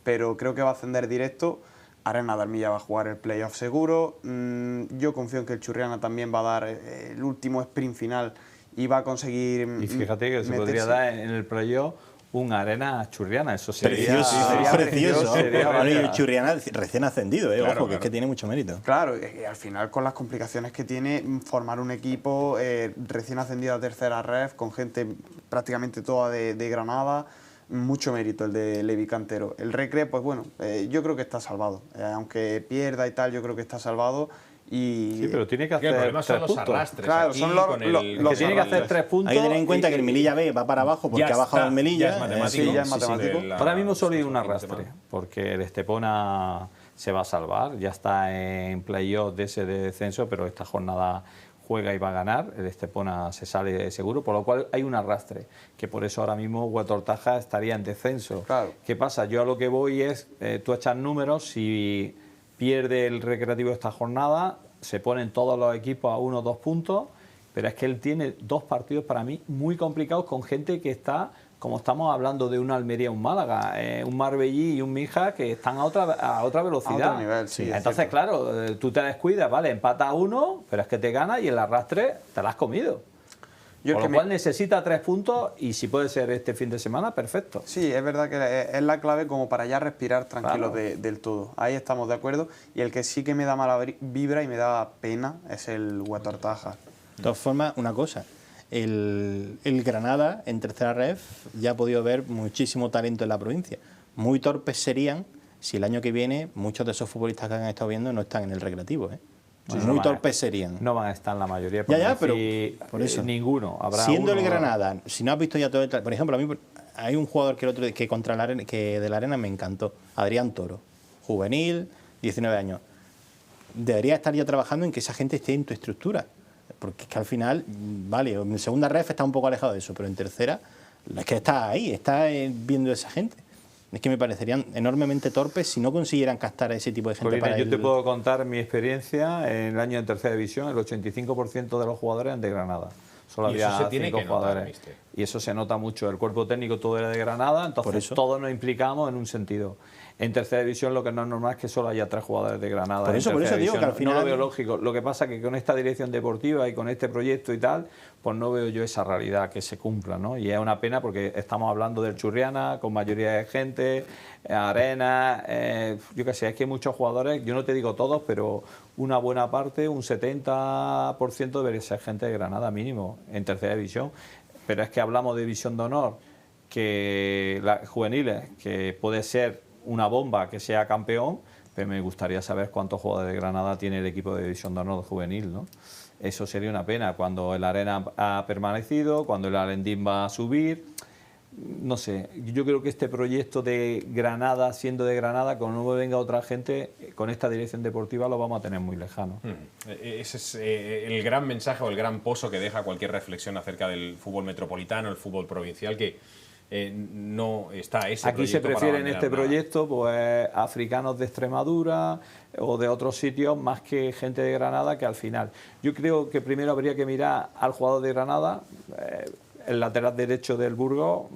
pero creo que va a ascender directo. Arena de Armilla va a jugar el playoff seguro. Yo confío en que el Churriana también va a dar el último sprint final y va a conseguir. Y fíjate que se meterse. podría dar en el playoff un Arena Churriana. Eso sería Precioso. sería Ahora, y el genial. Churriana recién ascendido, Claro, ojo, que claro. es que tiene mucho mérito. Claro, y al final con las complicaciones que tiene formar un equipo recién ascendido a tercera ref, con gente prácticamente toda de Granada, mucho mérito el de Levi Cantero. El Recre, pues bueno, yo creo que está salvado. Aunque pierda y tal, yo creo que está salvado. Y Sí, pero tiene que Que hacer el problema 3 son los puntos. arrastres. Claro, aquí, son los- con los- el- los Que tiene que hacer 3 puntos. Hay que tener en cuenta y- que el Melilla B va para abajo porque Ya ha bajado está, el Melilla. ya es matemático. Sí, ya es Sí, sí, matemático. de la- Ahora mismo solo hay un fin de arrastre, semana. porque el Estepona se va a salvar, ya está en playoff de ese descenso, pero esta jornada juega y va a ganar, el Estepona se sale seguro, por lo cual hay un arrastre, que por eso ahora mismo Huetortaja estaría en descenso. Claro. ¿Qué pasa? Yo a lo que voy es, tú echas números, si pierde el Recreativo esta jornada, se ponen todos los equipos a 1 o 2 puntos, pero es que él tiene 2 partidos para mí muy complicados con gente que está, como estamos hablando de un Almería, un Málaga, un Marbellí y un Mija que están a otra velocidad. A otro nivel, sí, es Entonces, cierto. claro, tú te descuidas, vale, empata a 1, pero es que te gana y el arrastre te lo has comido. Yo Por es lo que cual necesita 3 puntos y si puede ser este fin de semana, perfecto. Sí, es verdad que es la clave como para ya respirar tranquilo Claro. del todo. Ahí estamos de acuerdo. Y el que sí que me da mala vibra y me da pena es el Huetortaja. De todas formas, una cosa. El Granada en tercera ref ya ha podido ver muchísimo talento en la provincia. Muy torpes serían si el año que viene muchos de esos futbolistas que han estado viendo no están en el Recreativo. Bueno, Muy no van a- torpes serían. No van a estar la mayoría, Ya, por pero decir, por eso. ninguno. Habrá Siendo uno, el Granada, si no has visto ya todo el... Por ejemplo, a mí hay un jugador que el otro que contra la arena, que de la arena me encantó, Adrián Toro, juvenil, 19 años. Debería estar ya trabajando en que esa gente esté en tu estructura, porque es que al final, vale, en segunda ref está un poco alejado de eso, pero en tercera es que está ahí, está viendo a esa gente. Es que me parecerían enormemente torpes si no consiguieran captar a ese tipo de gente Corina, para yo ir- te puedo contar mi experiencia en el año en tercera división, el 85% de los jugadores eran de Granada. Solo Y eso había se tiene 5 que notar, jugadores. mister. Y eso se nota mucho. El cuerpo técnico todo era de Granada, Por entonces eso. todos nos implicamos en un sentido. En tercera división lo que no es normal es que solo haya 3 jugadores de Granada. Por en eso tercera digo que división. al final- No lo veo lógico. Lo que pasa es que con esta dirección deportiva y con este proyecto y tal, pues no veo yo esa realidad que se cumpla, ¿no? Y es una pena porque estamos hablando del Churriana, con mayoría de gente, Arena, yo qué sé, es que hay muchos jugadores, yo no te digo todos, pero una buena parte, un 70% debería ser gente de Granada mínimo, en tercera división. Pero es que hablamos de división de honor, que las juveniles, que puede ser una bomba que sea campeón, pero me gustaría saber cuántos jugadores de Granada tiene el equipo de división de honor juvenil, ¿no? Eso sería una pena cuando el Arena ha permanecido, cuando el Alendín va a subir. No sé, yo creo que este proyecto de Granada, siendo de Granada, cuando no venga otra gente, con esta dirección deportiva lo vamos a tener muy lejano. Ese es el gran mensaje o el gran pozo que deja cualquier reflexión acerca del fútbol metropolitano, el fútbol provincial, que no está ese Aquí se proyecto para prefiere en abanderar este nada. proyecto pues africanos de Extremadura o de otros sitios más que gente de Granada, que al final. Yo creo que primero habría que mirar al jugador de Granada, el lateral derecho del Burgos.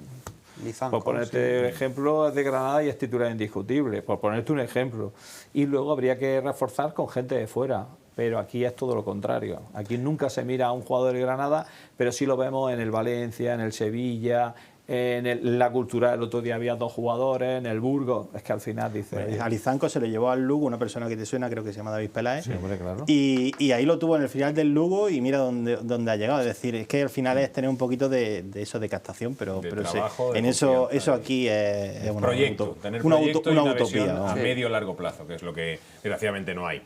Lizanco, Por ponerte ejemplo, es de Granada y es titular indiscutible, por ponerte un ejemplo. Y luego habría que reforzar con gente de fuera, pero aquí es todo lo contrario. Aquí nunca se mira a un jugador de Granada, pero sí lo vemos en el Valencia, en el Sevilla, en la Cultural. El otro día había 2 jugadores, en el Burgos. Es que al final dice... Pues, a Lizanco se le llevó al Lugo una persona que te suena, creo que se llama David Peláez. Sí, hombre, claro. Y ahí lo tuvo en el final del Lugo y mira dónde ha llegado. Es decir, es que al final es tener un poquito de eso de captación, pero sí, trabajo, de en eso confianza, aquí es una Proyecto, tener una proyecto y una una utopía. visión a vamos. medio largo plazo, que es lo que desgraciadamente no hay.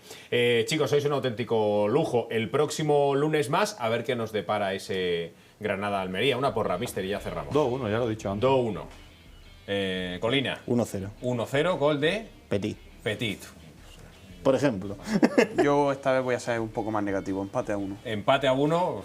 Chicos, sois un auténtico lujo. El próximo lunes más, a ver qué nos depara ese Granada-Almería. Una porra, mister, y ya cerramos. 2-1, ya lo he dicho antes. 2-1. Colina. 1-0. 1-0, gol de Petit. Petit. Por ejemplo. Yo esta vez voy a ser un poco más negativo, empate a 1. Empate a 1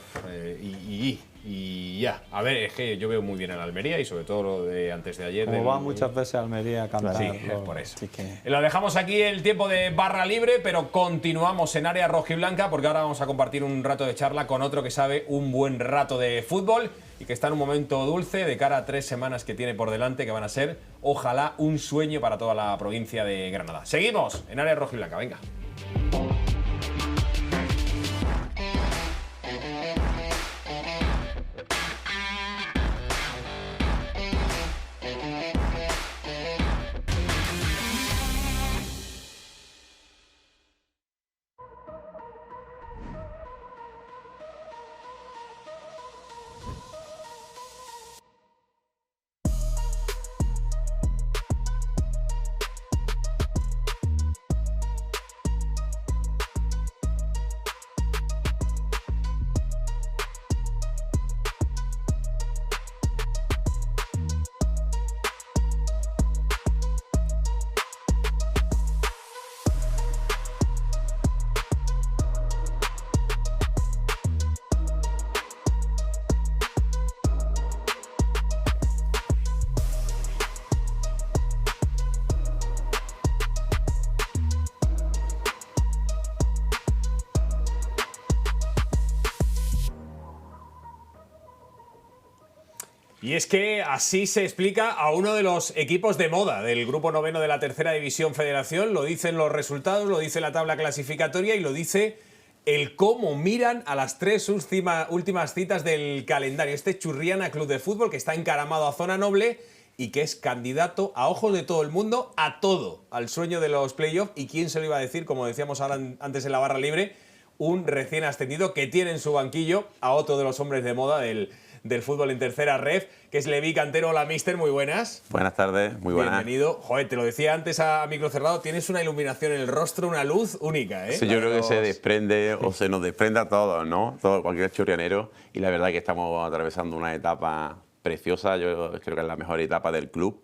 y ya. A ver, es que yo veo muy bien a la Almería y sobre todo lo de antes de ayer. Como va muchas veces a Almería a cantar. Sí, es por eso. Sí, que... Lo dejamos aquí el tiempo de barra libre, pero continuamos en área rojiblanca porque ahora vamos a compartir un rato de charla con otro que sabe un buen rato de fútbol y que está en un momento dulce de cara a 3 semanas que tiene por delante, que van a ser, ojalá, un sueño para toda la provincia de Granada. Seguimos en área rojiblanca, venga. Y es que así se explica a uno de los equipos de moda del grupo noveno de la tercera división Federación. Lo dicen los resultados, lo dice la tabla clasificatoria y lo dice el cómo miran a las 3 últimas citas del calendario. Este Churriana Club de Fútbol que está encaramado a zona noble y que es candidato a ojos de todo el mundo a todo, al sueño de los playoffs. ¿Y quién se lo iba a decir? Como decíamos ahora antes en la barra libre, un recién ascendido que tiene en su banquillo a otro de los hombres de moda del fútbol en tercera ref, que es Levi Cantero. Hola, mister, muy buenas. Buenas tardes, muy buenas. Bienvenido. Joder, te lo decía antes a micro cerrado, tienes una iluminación en el rostro, una luz única, ¿eh? Sí, yo creo que se desprende, o se nos desprende a todos, ¿no? Todo, cualquier churrianero. Y la verdad que estamos atravesando una etapa preciosa, yo creo que es la mejor etapa del club.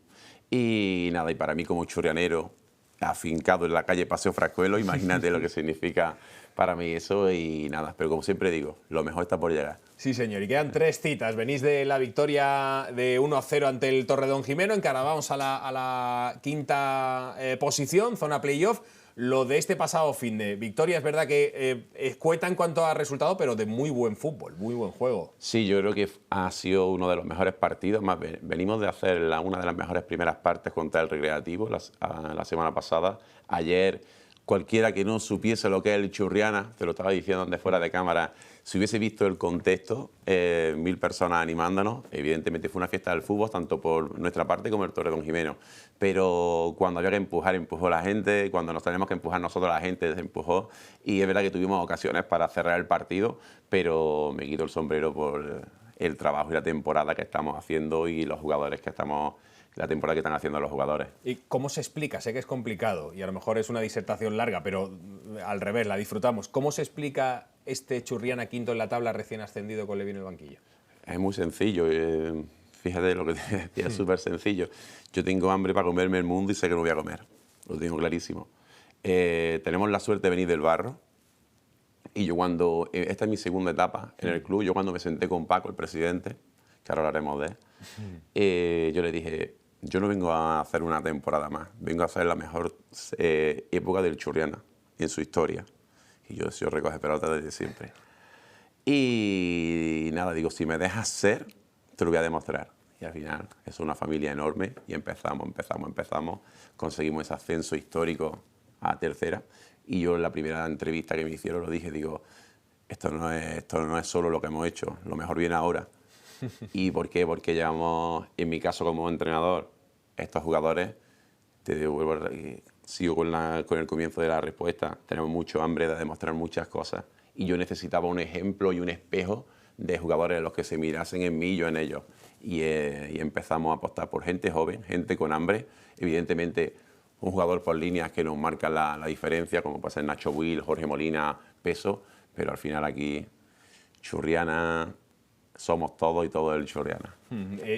Y nada, y para mí como churrianero, afincado en la calle Paseo Frascuelo, imagínate lo que significa para mí eso. Y nada, pero como siempre digo, lo mejor está por llegar. Sí, señor, y quedan 3 citas. Venís de la victoria de 1-0 ante el Torredonjimeno, encarábamos a la quinta posición, zona playoff. Lo de este pasado fin de victoria es verdad que escueta en cuanto a resultado, pero de muy buen fútbol, muy buen juego. Sí, yo creo que ha sido uno de los mejores partidos. Más venimos de hacer una de las mejores primeras partes contra el Recreativo la semana pasada. Ayer, cualquiera que no supiese lo que es el Churriana, te lo estaba diciendo antes fuera de cámara, si hubiese visto el contexto, 1000 personas animándonos, evidentemente fue una fiesta del fútbol, tanto por nuestra parte como el Torredonjimeno. Pero cuando había que empujar, empujó la gente, cuando nos teníamos que empujar nosotros, la gente se empujó. Y es verdad que tuvimos ocasiones para cerrar el partido, pero me quito el sombrero por el trabajo y la temporada que estamos haciendo y los jugadores que estamos... la temporada que están haciendo los jugadores. ¿Y cómo se explica? Sé que es complicado y a lo mejor es una disertación larga, pero al revés, la disfrutamos. ¿Cómo se explica este Churriana quinto en la tabla recién ascendido con Levi en el banquillo? Es muy sencillo. Fíjate lo que te decía, es súper sencillo. Yo tengo hambre para comerme el mundo y sé que no voy a comer. Lo tengo clarísimo. Tenemos la suerte de venir del barro. Y yo cuando... esta es mi segunda etapa en el club. Yo cuando me senté con Paco, el presidente, que ahora hablaremos de él, yo le dije... Yo no vengo a hacer una temporada más, vengo a hacer la mejor época del Churriana en su historia. Y yo he sido recoge pelota desde siempre. Y nada, digo, si me dejas ser, te lo voy a demostrar. Y al final, es una familia enorme y empezamos, conseguimos ese ascenso histórico a tercera. Y yo en la primera entrevista que me hicieron lo dije, digo, esto no es solo lo que hemos hecho, lo mejor viene ahora. ¿Y por qué? Porque llevamos, en mi caso como entrenador, estos jugadores, sigo con el comienzo de la respuesta, tenemos mucho hambre de demostrar muchas cosas y yo necesitaba un ejemplo y un espejo de jugadores en los que se mirasen en mí y yo en ellos. Y empezamos a apostar por gente joven, gente con hambre, evidentemente un jugador por líneas que nos marca la diferencia, como puede ser Nacho Will, Jorge Molina, Peso, pero al final aquí Churriana... somos todos y todo el Churriana.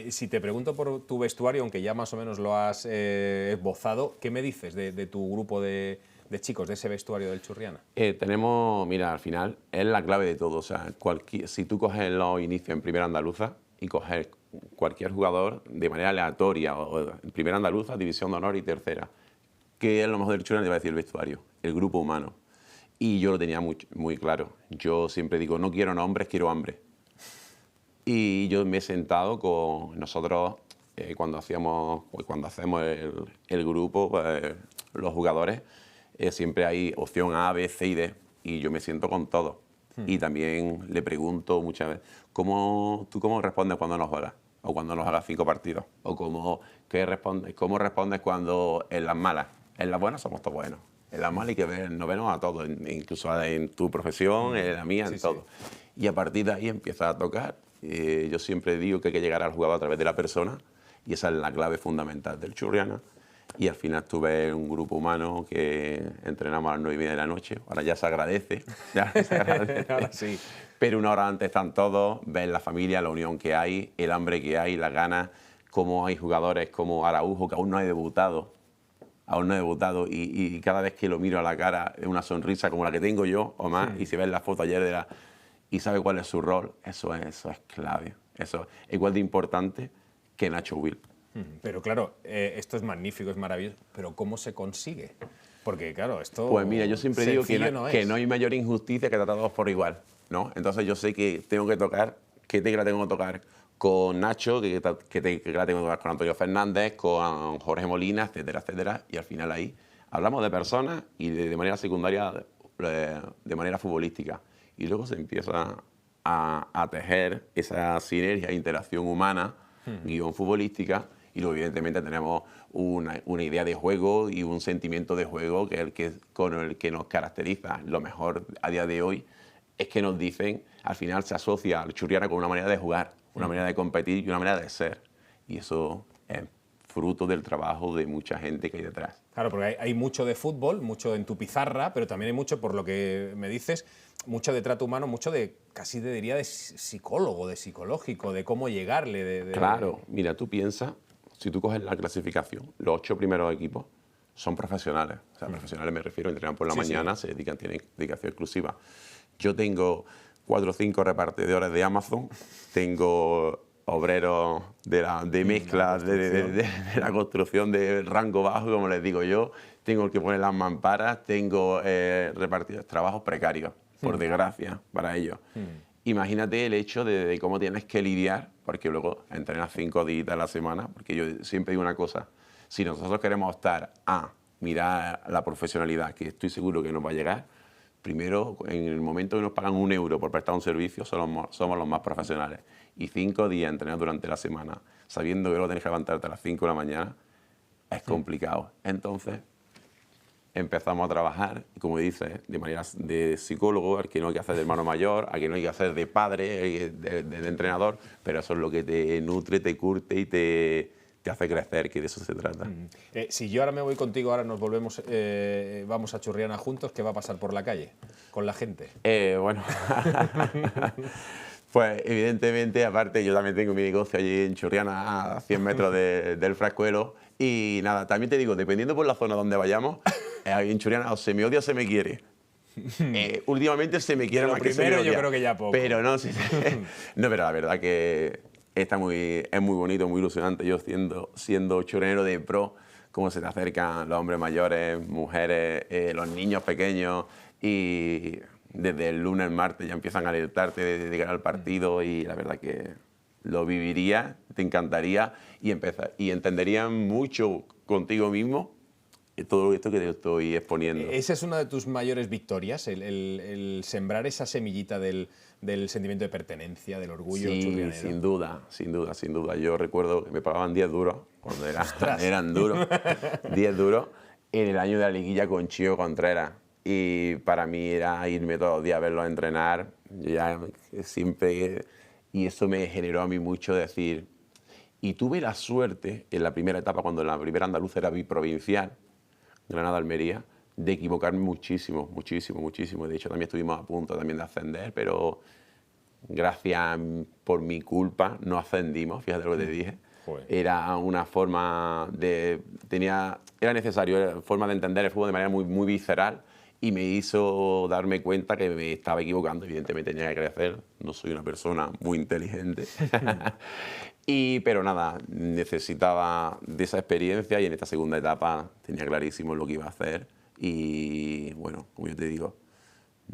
Si te pregunto por tu vestuario, aunque ya más o menos lo has esbozado, ¿qué me dices de tu grupo de chicos, de ese vestuario del Churriana? Tenemos, mira, al final es la clave de todo. O sea, si tú coges los inicios en Primera Andaluza y coges cualquier jugador de manera aleatoria, o en Primera Andaluza, División de Honor y Tercera, ¿qué es lo mejor del Churriana? Te va a decir el vestuario, el grupo humano. Y yo lo tenía muy claro. Yo siempre digo, no quiero nombres, quiero hambre. Y yo me he sentado con nosotros, cuando hacemos el grupo, pues, los jugadores, siempre hay opción A, B, C y D, y yo me siento con todo. Y también le pregunto muchas veces, ¿tú cómo respondes cuando no juegas? O cuando no juegas 5 partidos. O cómo respondes cuando en las malas. En las buenas somos todos buenos. En las malas hay que nos vemos a todos, incluso en tu profesión, en la mía, en todo. Y a partir de ahí empieza a tocar. Yo siempre digo que hay que llegar al jugador a través de la persona, y esa es la clave fundamental del Churriana. Y al final estuve en un grupo humano que entrenamos a las 9:30 de la noche. Ahora ya se agradece. Ahora sí. Pero una hora antes están todos, ven la familia, la unión que hay, el hambre que hay, las ganas, cómo hay jugadores como Araujo, que aún no ha debutado. Y cada vez que lo miro a la cara es una sonrisa como la que tengo yo o más. Y si ves la foto ayer y sabe cuál es su rol, eso es clave. Eso es igual de importante que Nacho Will. Pero claro, esto es magnífico, es maravilloso, pero ¿cómo se consigue? Porque claro, esto Pues mira, yo siempre digo que no no hay mayor injusticia que tratar a todos por igual, ¿no? Entonces yo sé que tengo que tocar, ¿qué tecla tengo que tocar? Con Nacho, que la tengo que tocar con Antonio Fernández, con Jorge Molina, etcétera, etcétera. Y al final ahí hablamos de personas y de manera secundaria, de manera futbolística. Y luego se empieza a tejer esa sinergia, interacción humana, guión futbolística. Y luego, evidentemente, tenemos una idea de juego y un sentimiento de juego que es con el que nos caracteriza. Lo mejor a día de hoy es que nos dicen, al final se asocia al Churriana con una manera de jugar, una manera de competir y una manera de ser. Y eso es fruto del trabajo de mucha gente que hay detrás. Claro, porque hay mucho de fútbol, mucho en tu pizarra, pero también hay mucho, por lo que me dices, mucho de trato humano, mucho de, casi te diría, de psicólogo, de psicológico, de cómo llegarle. Claro, mira, tú piensas, si tú coges la clasificación, los 8 primeros equipos son profesionales. O sea, profesionales me refiero, entrenan por la mañana, se dedican, tienen dedicación exclusiva. Yo tengo 4 o 5 repartidores de Amazon, tengo obreros de mezcla, de la construcción de rango bajo, como les digo yo, tengo que poner las mamparas, tengo repartidos trabajos precarios, por desgracia, para ellos. Imagínate el hecho de cómo tienes que lidiar, porque luego entrenas 5 días a la semana, porque yo siempre digo una cosa, si nosotros queremos optar a mirar la profesionalidad, que estoy seguro que nos va a llegar, primero, en el momento que nos pagan 1 euro por prestar un servicio, somos los más profesionales. Y 5 días entrenar durante la semana, sabiendo que luego tenés que levantarte a las 5 de la mañana, es complicado. Entonces, empezamos a trabajar, como dices, de manera de psicólogo, al que no hay que hacer de hermano mayor, al que no hay que hacer de padre, de entrenador, pero eso es lo que te nutre, te curte y te hace crecer, que de eso se trata. Si yo ahora me voy contigo, ahora nos volvemos, vamos a Churriana juntos, ¿qué va a pasar por la calle con la gente? Bueno, pues evidentemente, aparte yo también tengo mi negocio allí en Churriana, a 100 metros del Frascuelo, y nada, también te digo, dependiendo por la zona donde vayamos, en Churriana o se me odia o se me quiere. Últimamente se me quiere más que se me odia. Yo creo que ya poco. Pero no, no, pero la verdad que es muy bonito, muy ilusionante. Yo siendo churrianero de pro, cómo se te acercan los hombres mayores, mujeres, los niños pequeños, y desde el lunes, martes ya empiezan a alertarte de llegar al partido, y la verdad que lo viviría, te encantaría, y entenderían mucho contigo mismo todo esto que te estoy exponiendo. Esa es una de tus mayores victorias, el sembrar esa semillita del sentimiento de pertenencia, del orgullo churrianero. Sin duda. Yo recuerdo que me pagaban 10 duros, cuando eran duros, 10 duros, en el año de la liguilla con Chío Contreras. Y para mí era irme todos los días a verlos entrenar. Y eso me generó a mí mucho decir. Y tuve la suerte, en la primera etapa, cuando en la primera andaluza era biprovincial, Granada-Almería, de equivocarme muchísimo. De hecho, también estuvimos a punto también de ascender, pero gracias por mi culpa, no ascendimos, fíjate lo que te dije. Joder. Era una forma de... Era necesario, era forma de entender el fútbol de manera muy, muy visceral y me hizo darme cuenta que me estaba equivocando. Evidentemente tenía que crecer, no soy una persona muy inteligente. Pero nada, necesitaba de esa experiencia y en esta segunda etapa tenía clarísimo lo que iba a hacer. Y bueno, como yo te digo,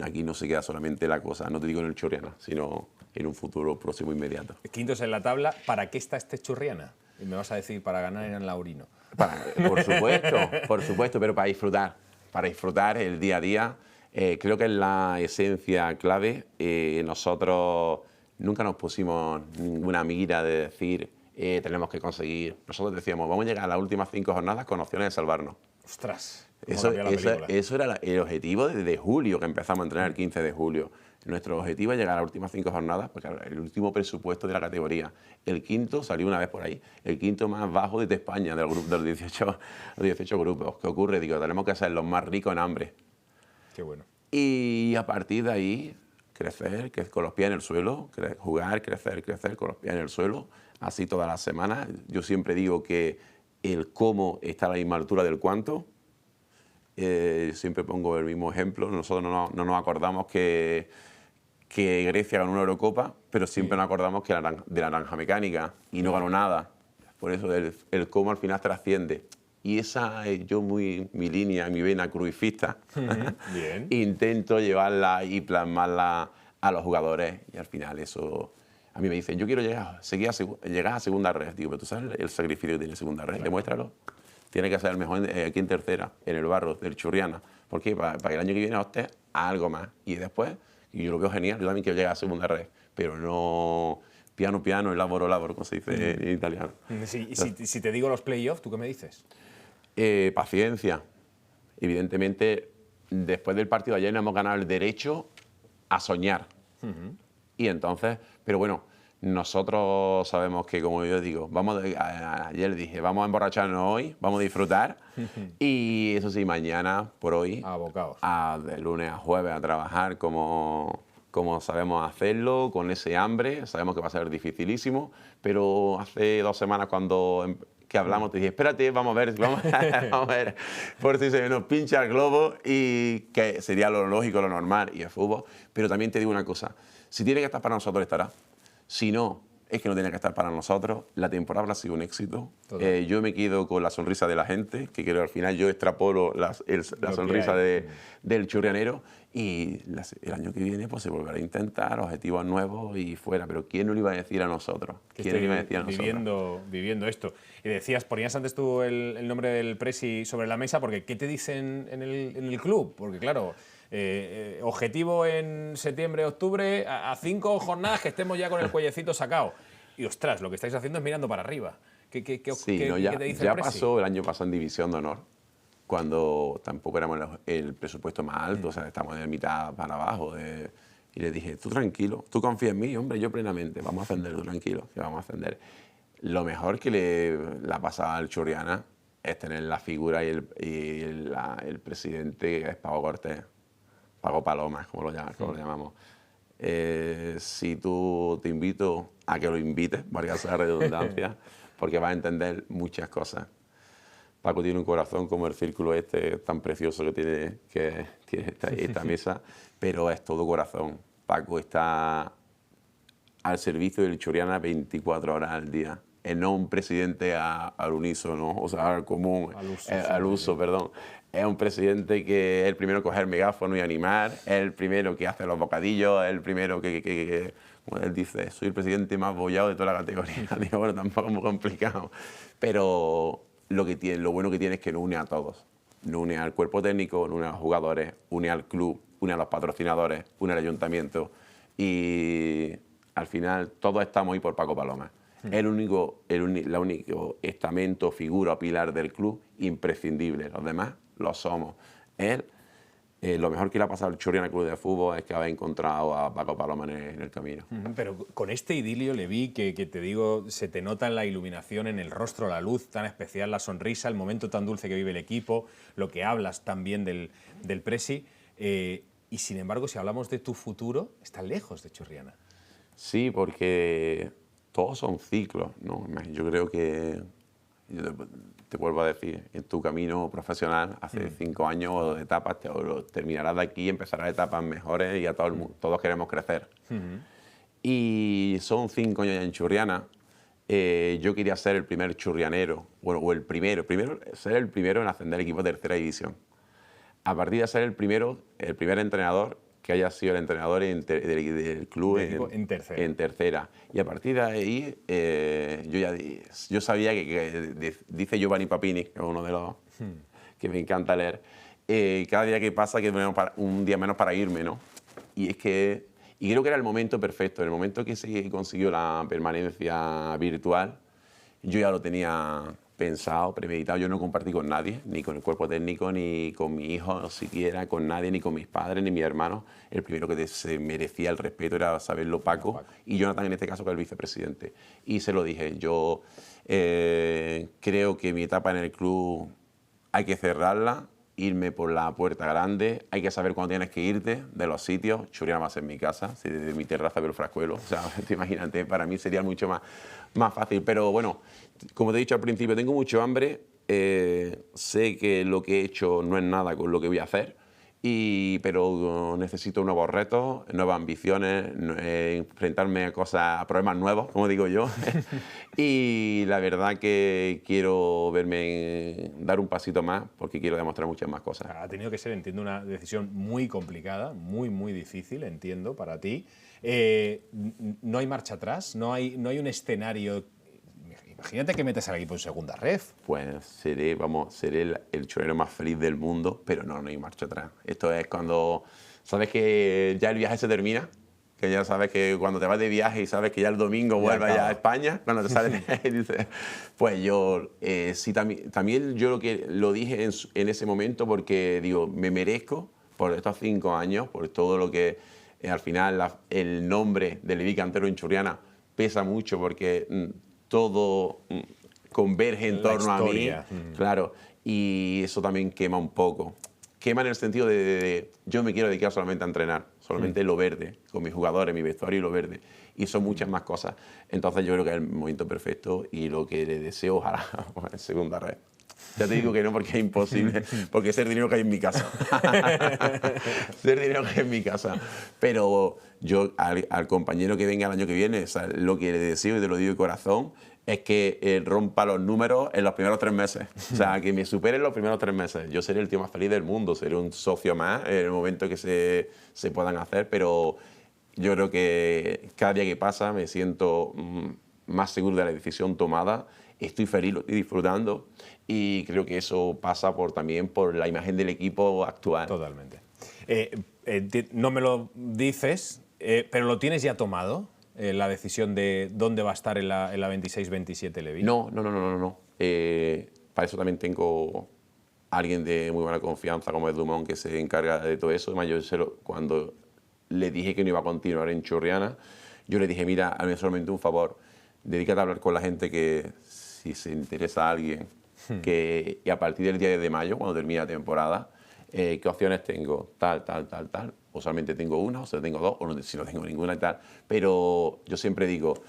aquí no se queda solamente la cosa, no te digo en el Churriana, sino en un futuro próximo inmediato. Quintos en la tabla, ¿para qué está este Churriana? Y me vas a decir, para ganar en el Laurino. Por supuesto, pero para disfrutar el día a día. Creo que es la esencia clave. Nosotros nunca nos pusimos ninguna mira de decir tenemos que conseguir. Nosotros decíamos, vamos a llegar a las últimas 5 jornadas con opciones de salvarnos. Ostras. Eso era el objetivo de julio, que empezamos a entrenar el 15 de julio. Nuestro objetivo es llegar a las últimas 5 jornadas, porque el último presupuesto de la categoría. El quinto salió una vez por ahí, el quinto más bajo de España, del grupo, de los 18 grupos. ¿Qué ocurre? Digo, tenemos que ser los más ricos en hambre. Qué bueno. Y a partir de ahí, crecer con los pies en el suelo, jugar, crecer con los pies en el suelo, así todas las semanas. Yo siempre digo que el cómo está a la misma altura del cuánto. Siempre pongo el mismo ejemplo. Nosotros no nos acordamos que Grecia ganó una Eurocopa, pero siempre nos acordamos que de la naranja mecánica y no ganó nada. Por eso el cómo al final trasciende. Y esa es mi línea, mi vena cruifista. Bien. Intento llevarla y plasmarla a los jugadores y al final eso... A mí me dicen, yo quiero llegar a segunda red. Digo, pero tú sabes el sacrificio que tiene segunda red, demuéstralo. Tiene que ser el mejor aquí en tercera, en el barro del Churriana. ¿Por qué? Para que el año que viene opte a algo más. Y después, y yo lo veo genial, yo también quiero llegar a segunda red, pero no piano, piano, laboro, como se dice en italiano. Sí, y si te digo los playoffs, ¿tú qué me dices? Paciencia. Evidentemente, después del partido de ayer hemos ganado el derecho a soñar. Y entonces, pero bueno, nosotros sabemos que, como yo digo, ayer dije, vamos a emborracharnos hoy, vamos a disfrutar. Y eso sí, mañana, por hoy, Abocaos. De lunes a jueves a trabajar como sabemos hacerlo, con ese hambre. Sabemos que va a ser dificilísimo, pero hace 2 semanas que hablamos, te dije, espérate, vamos a ver, por si se nos pincha el globo, y que sería lo lógico, lo normal, y el fútbol. Pero también te digo una cosa, si tiene que estar para nosotros, estará. Si no, es que no tiene que estar para nosotros. La temporada ha sido un éxito. Yo me quedo con la sonrisa de la gente, que creo que al final yo extrapolo la sonrisa del churrianero. Y el año que viene pues se volverá a intentar objetivos nuevos y fuera. Pero ¿quién nos lo iba a decir a nosotros? ¿Quién nos iba a decir a nosotros? Viviendo esto. Y decías, ponías antes tú el nombre del Presi sobre la mesa, porque ¿qué te dicen en el club? Porque claro, objetivo en septiembre, octubre, a 5 jornadas que estemos ya con el cuellecito sacado. Y ostras, lo que estáis haciendo es mirando para arriba. ¿Qué te dice ya el Presi? pasó el año pasado en División de Honor, cuando tampoco éramos el presupuesto más alto, o sea, estamos de mitad para abajo. Y le dije, tú tranquilo, tú confías en mí, hombre, yo plenamente, vamos a ascender, tú tranquilo, que vamos a ascender. Lo mejor que le ha pasado al Churriana es tener la figura y el presidente, que es Paco Cortés, Paco Palomas, como lo llamamos. Si tú te invito a que lo invites, valga esa redundancia, porque vas a entender muchas cosas. Paco tiene un corazón como el círculo tan precioso que tiene esta mesa, pero es todo corazón. Paco está al servicio del Churriana 24 horas al día. Es no un presidente al unísono, o sea, al común, al uso, perdón. Es un presidente que es el primero en coger el megáfono y animar, es el primero que hace los bocadillos, es el primero que como él dice, soy el presidente más bollado de toda la categoría. Digo, bueno, tampoco es muy complicado, pero lo bueno que tiene es que nos une a todos. Nos une al cuerpo técnico, nos une a los jugadores, une al club, une a los patrocinadores, une al ayuntamiento. Y al final todos estamos ahí por Paco Paloma. El único estamento, figura o pilar del club imprescindible. Los demás lo somos. Él, lo mejor que le ha pasado al Churriana Club de Fútbol es que había encontrado a Paco Paloma en el camino. Pero con este idilio le vi que te digo, se te nota en la iluminación, en el rostro, la luz tan especial, la sonrisa, el momento tan dulce que vive el equipo, lo que hablas también del Presi. Y sin embargo, si hablamos de tu futuro, está lejos de Churriana. Sí, porque todos son ciclos, ¿no? Yo creo que, yo te vuelvo a decir, en tu camino profesional, hace 5 años o etapas, terminarás de aquí y empezarás etapas mejores y a todo el mundo, todos queremos crecer. Y son 5 años ya en Churriana. Yo quería ser el primer churrianero, bueno, o el primero, ser el primero en ascender al equipo de tercera división. A partir de ser el primer entrenador que haya sido el entrenador del club en tercera. Y a partir de ahí, yo sabía que dice Giovanni Papini, que es uno de los que me encanta leer, cada día que pasa que un día menos para irme, ¿no? Y creo que era el momento perfecto, el momento que se consiguió la permanencia virtual, yo ya lo tenía pensado, premeditado. Yo no compartí con nadie, ni con el cuerpo técnico, ni con mi hijo, no siquiera con nadie, ni con mis padres, ni mis hermanos. El primero que se merecía el respeto era saberlo Paco, y Jonathan en este caso, que es el vicepresidente. Y se lo dije, yo creo que mi etapa en el club hay que cerrarla, irme por la puerta grande, hay que saber cuándo tienes que irte de los sitios. Churriana va a ser mi casa, desde mi terraza veo el Frascuelo, o sea, imagínate, para mí sería mucho más fácil. Pero bueno, como te he dicho al principio, tengo mucho hambre, sé que lo que he hecho no es nada con lo que voy a hacer, pero necesito nuevos retos, nuevas ambiciones, enfrentarme a problemas nuevos, como digo yo. Y la verdad que quiero dar un pasito más, porque quiero demostrar muchas más cosas. Ha tenido que ser, entiendo, una decisión muy complicada, muy difícil, entiendo, para ti. No hay marcha atrás, no hay un escenario. Imagínate que metes al equipo en segunda red. Pues seré el churrero más feliz del mundo, pero no hay marcha atrás. Esto es cuando sabes que ya el viaje se termina, que ya sabes que cuando te vas de viaje y sabes que ya el domingo vuelves ya a España, cuando te sales, dices, pues yo sí, también yo lo dije en ese momento, porque digo, me merezco por estos 5 años, por todo lo que al final el nombre del Leví Cantero en Churriana pesa mucho, porque todo converge en torno a mí, claro, y eso también quema un poco. Quema en el sentido de yo me quiero dedicar solamente a entrenar, solamente lo verde, con mis jugadores, mi vestuario y lo verde, y son muchas más cosas. Entonces yo creo que es el momento perfecto y lo que le deseo, ojalá, en segunda red. Ya te digo que no, porque es imposible, porque es el dinero que hay en mi casa. Es el dinero que hay en mi casa. Pero yo al compañero que venga el año que viene, o sea, lo que le deseo, y te lo digo de corazón, es que rompa los números en los primeros 3 meses. O sea, que me supere en los primeros 3 meses. Yo seré el tío más feliz del mundo, seré un socio más en el momento que se puedan hacer, pero yo creo que cada día que pasa me siento más seguro de la decisión tomada. Estoy feliz, lo estoy disfrutando, y creo que eso pasa también por la imagen del equipo actual. Totalmente. No me lo dices, pero ¿lo tienes ya tomado? La decisión de dónde va a estar en la 26-27 Leví. No. Para eso también tengo a alguien de muy buena confianza, como es Dumont, que se encarga de todo eso. Además, cuando le dije que no iba a continuar en Churriana, yo le dije, mira, hazme solamente un favor, dedícate a hablar con la gente, que si se interesa a alguien, y a partir del día de mayo, cuando termine la temporada, ¿qué opciones tengo? Tal. O solamente tengo una, o si tengo 2, o si no tengo ninguna y tal. Pero yo siempre digo,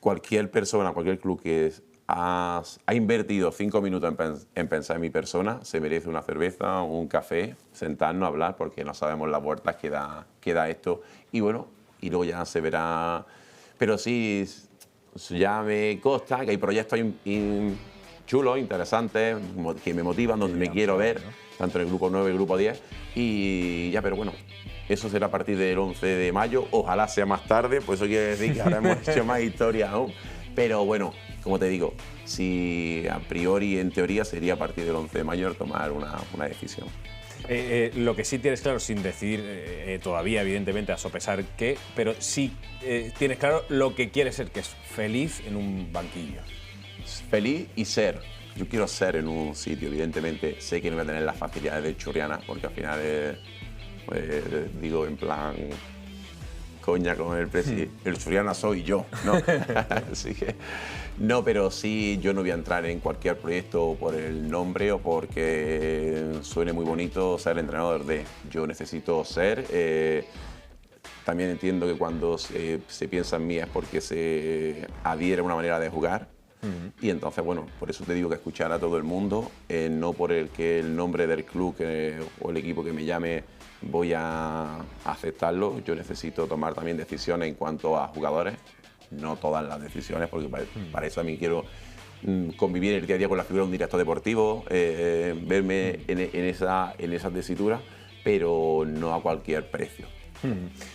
cualquier persona, cualquier club que ha invertido 5 minutos en pensar en mi persona, se merece una cerveza, un café, sentarnos a hablar, porque no sabemos las vueltas que da esto. Y bueno, y luego ya se verá. Pero sí, ya me consta que hay proyectos chulos, interesantes, que me motivan, donde me quiero ver, tanto en el grupo 9 y el grupo 10. Y ya, pero bueno, eso será a partir del 11 de mayo. Ojalá sea más tarde, pues eso quiere decir que habremos hecho más historia aún. Pero bueno, como te digo, si a priori, en teoría, sería a partir del 11 de mayo tomar una decisión. Lo que sí tienes claro, sin decir todavía, evidentemente, a sopesar qué, pero sí tienes claro lo que quieres ser, que es feliz en un banquillo. Feliz y ser. Yo quiero ser en un sitio, evidentemente. Sé que no voy a tener las facilidades de Churriana, porque al final, digo, en plan coña con el presidente, el Churriana soy yo, ¿no? Así que, no, pero sí, yo no voy a entrar en cualquier proyecto por el nombre o porque suene muy bonito ser entrenador de. Yo necesito ser también entiendo que cuando se piensa en mí es porque se adhiere a una manera de jugar. Y entonces, bueno, por eso te digo que escuchar a todo el mundo, no por el nombre del club o el equipo que me llame voy a aceptarlo. Yo necesito tomar también decisiones en cuanto a jugadores, no todas las decisiones, porque para eso también quiero convivir el día a día con la figura de un director deportivo, verme en esa tesitura, pero no a cualquier precio.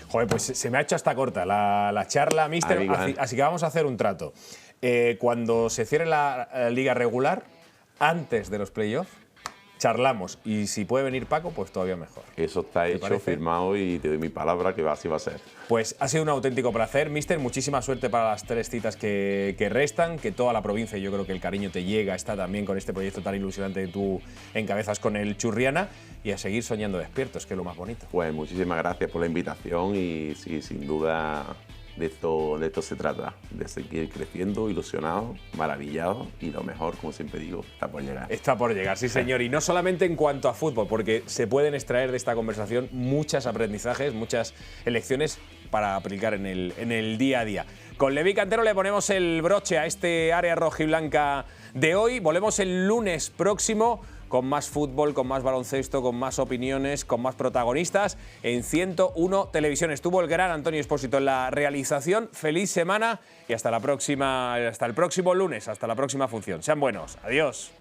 Joder, pues se me ha hecho hasta corta la charla, míster, así que vamos a hacer un trato. Cuando se cierre la liga regular, antes de los playoffs, charlamos. Y si puede venir Paco, pues todavía mejor. Eso está hecho, parece? firmado, y te doy mi palabra que así va a ser. Pues ha sido un auténtico placer, míster. Muchísima suerte para las 3 citas que restan, que toda la provincia, yo creo que el cariño te llega, está también con este proyecto tan ilusionante que tú encabezas con el Churriana, y a seguir soñando despiertos, que es lo más bonito. Pues muchísimas gracias por la invitación y sí, sin duda de esto se trata, de seguir creciendo, ilusionado, maravillado, y lo mejor, como siempre digo, está por llegar. Está por llegar, sí señor, y no solamente en cuanto a fútbol, porque se pueden extraer de esta conversación muchos aprendizajes, muchas lecciones para aplicar en el día a día. Con Levi Cantero le ponemos el broche a este área rojiblanca de hoy. Volvemos el lunes próximo con más fútbol, con más baloncesto, con más opiniones, con más protagonistas en 101 Televisión. Estuvo el gran Antonio Espósito en la realización. Feliz semana y hasta el próximo lunes, hasta la próxima función. Sean buenos. Adiós.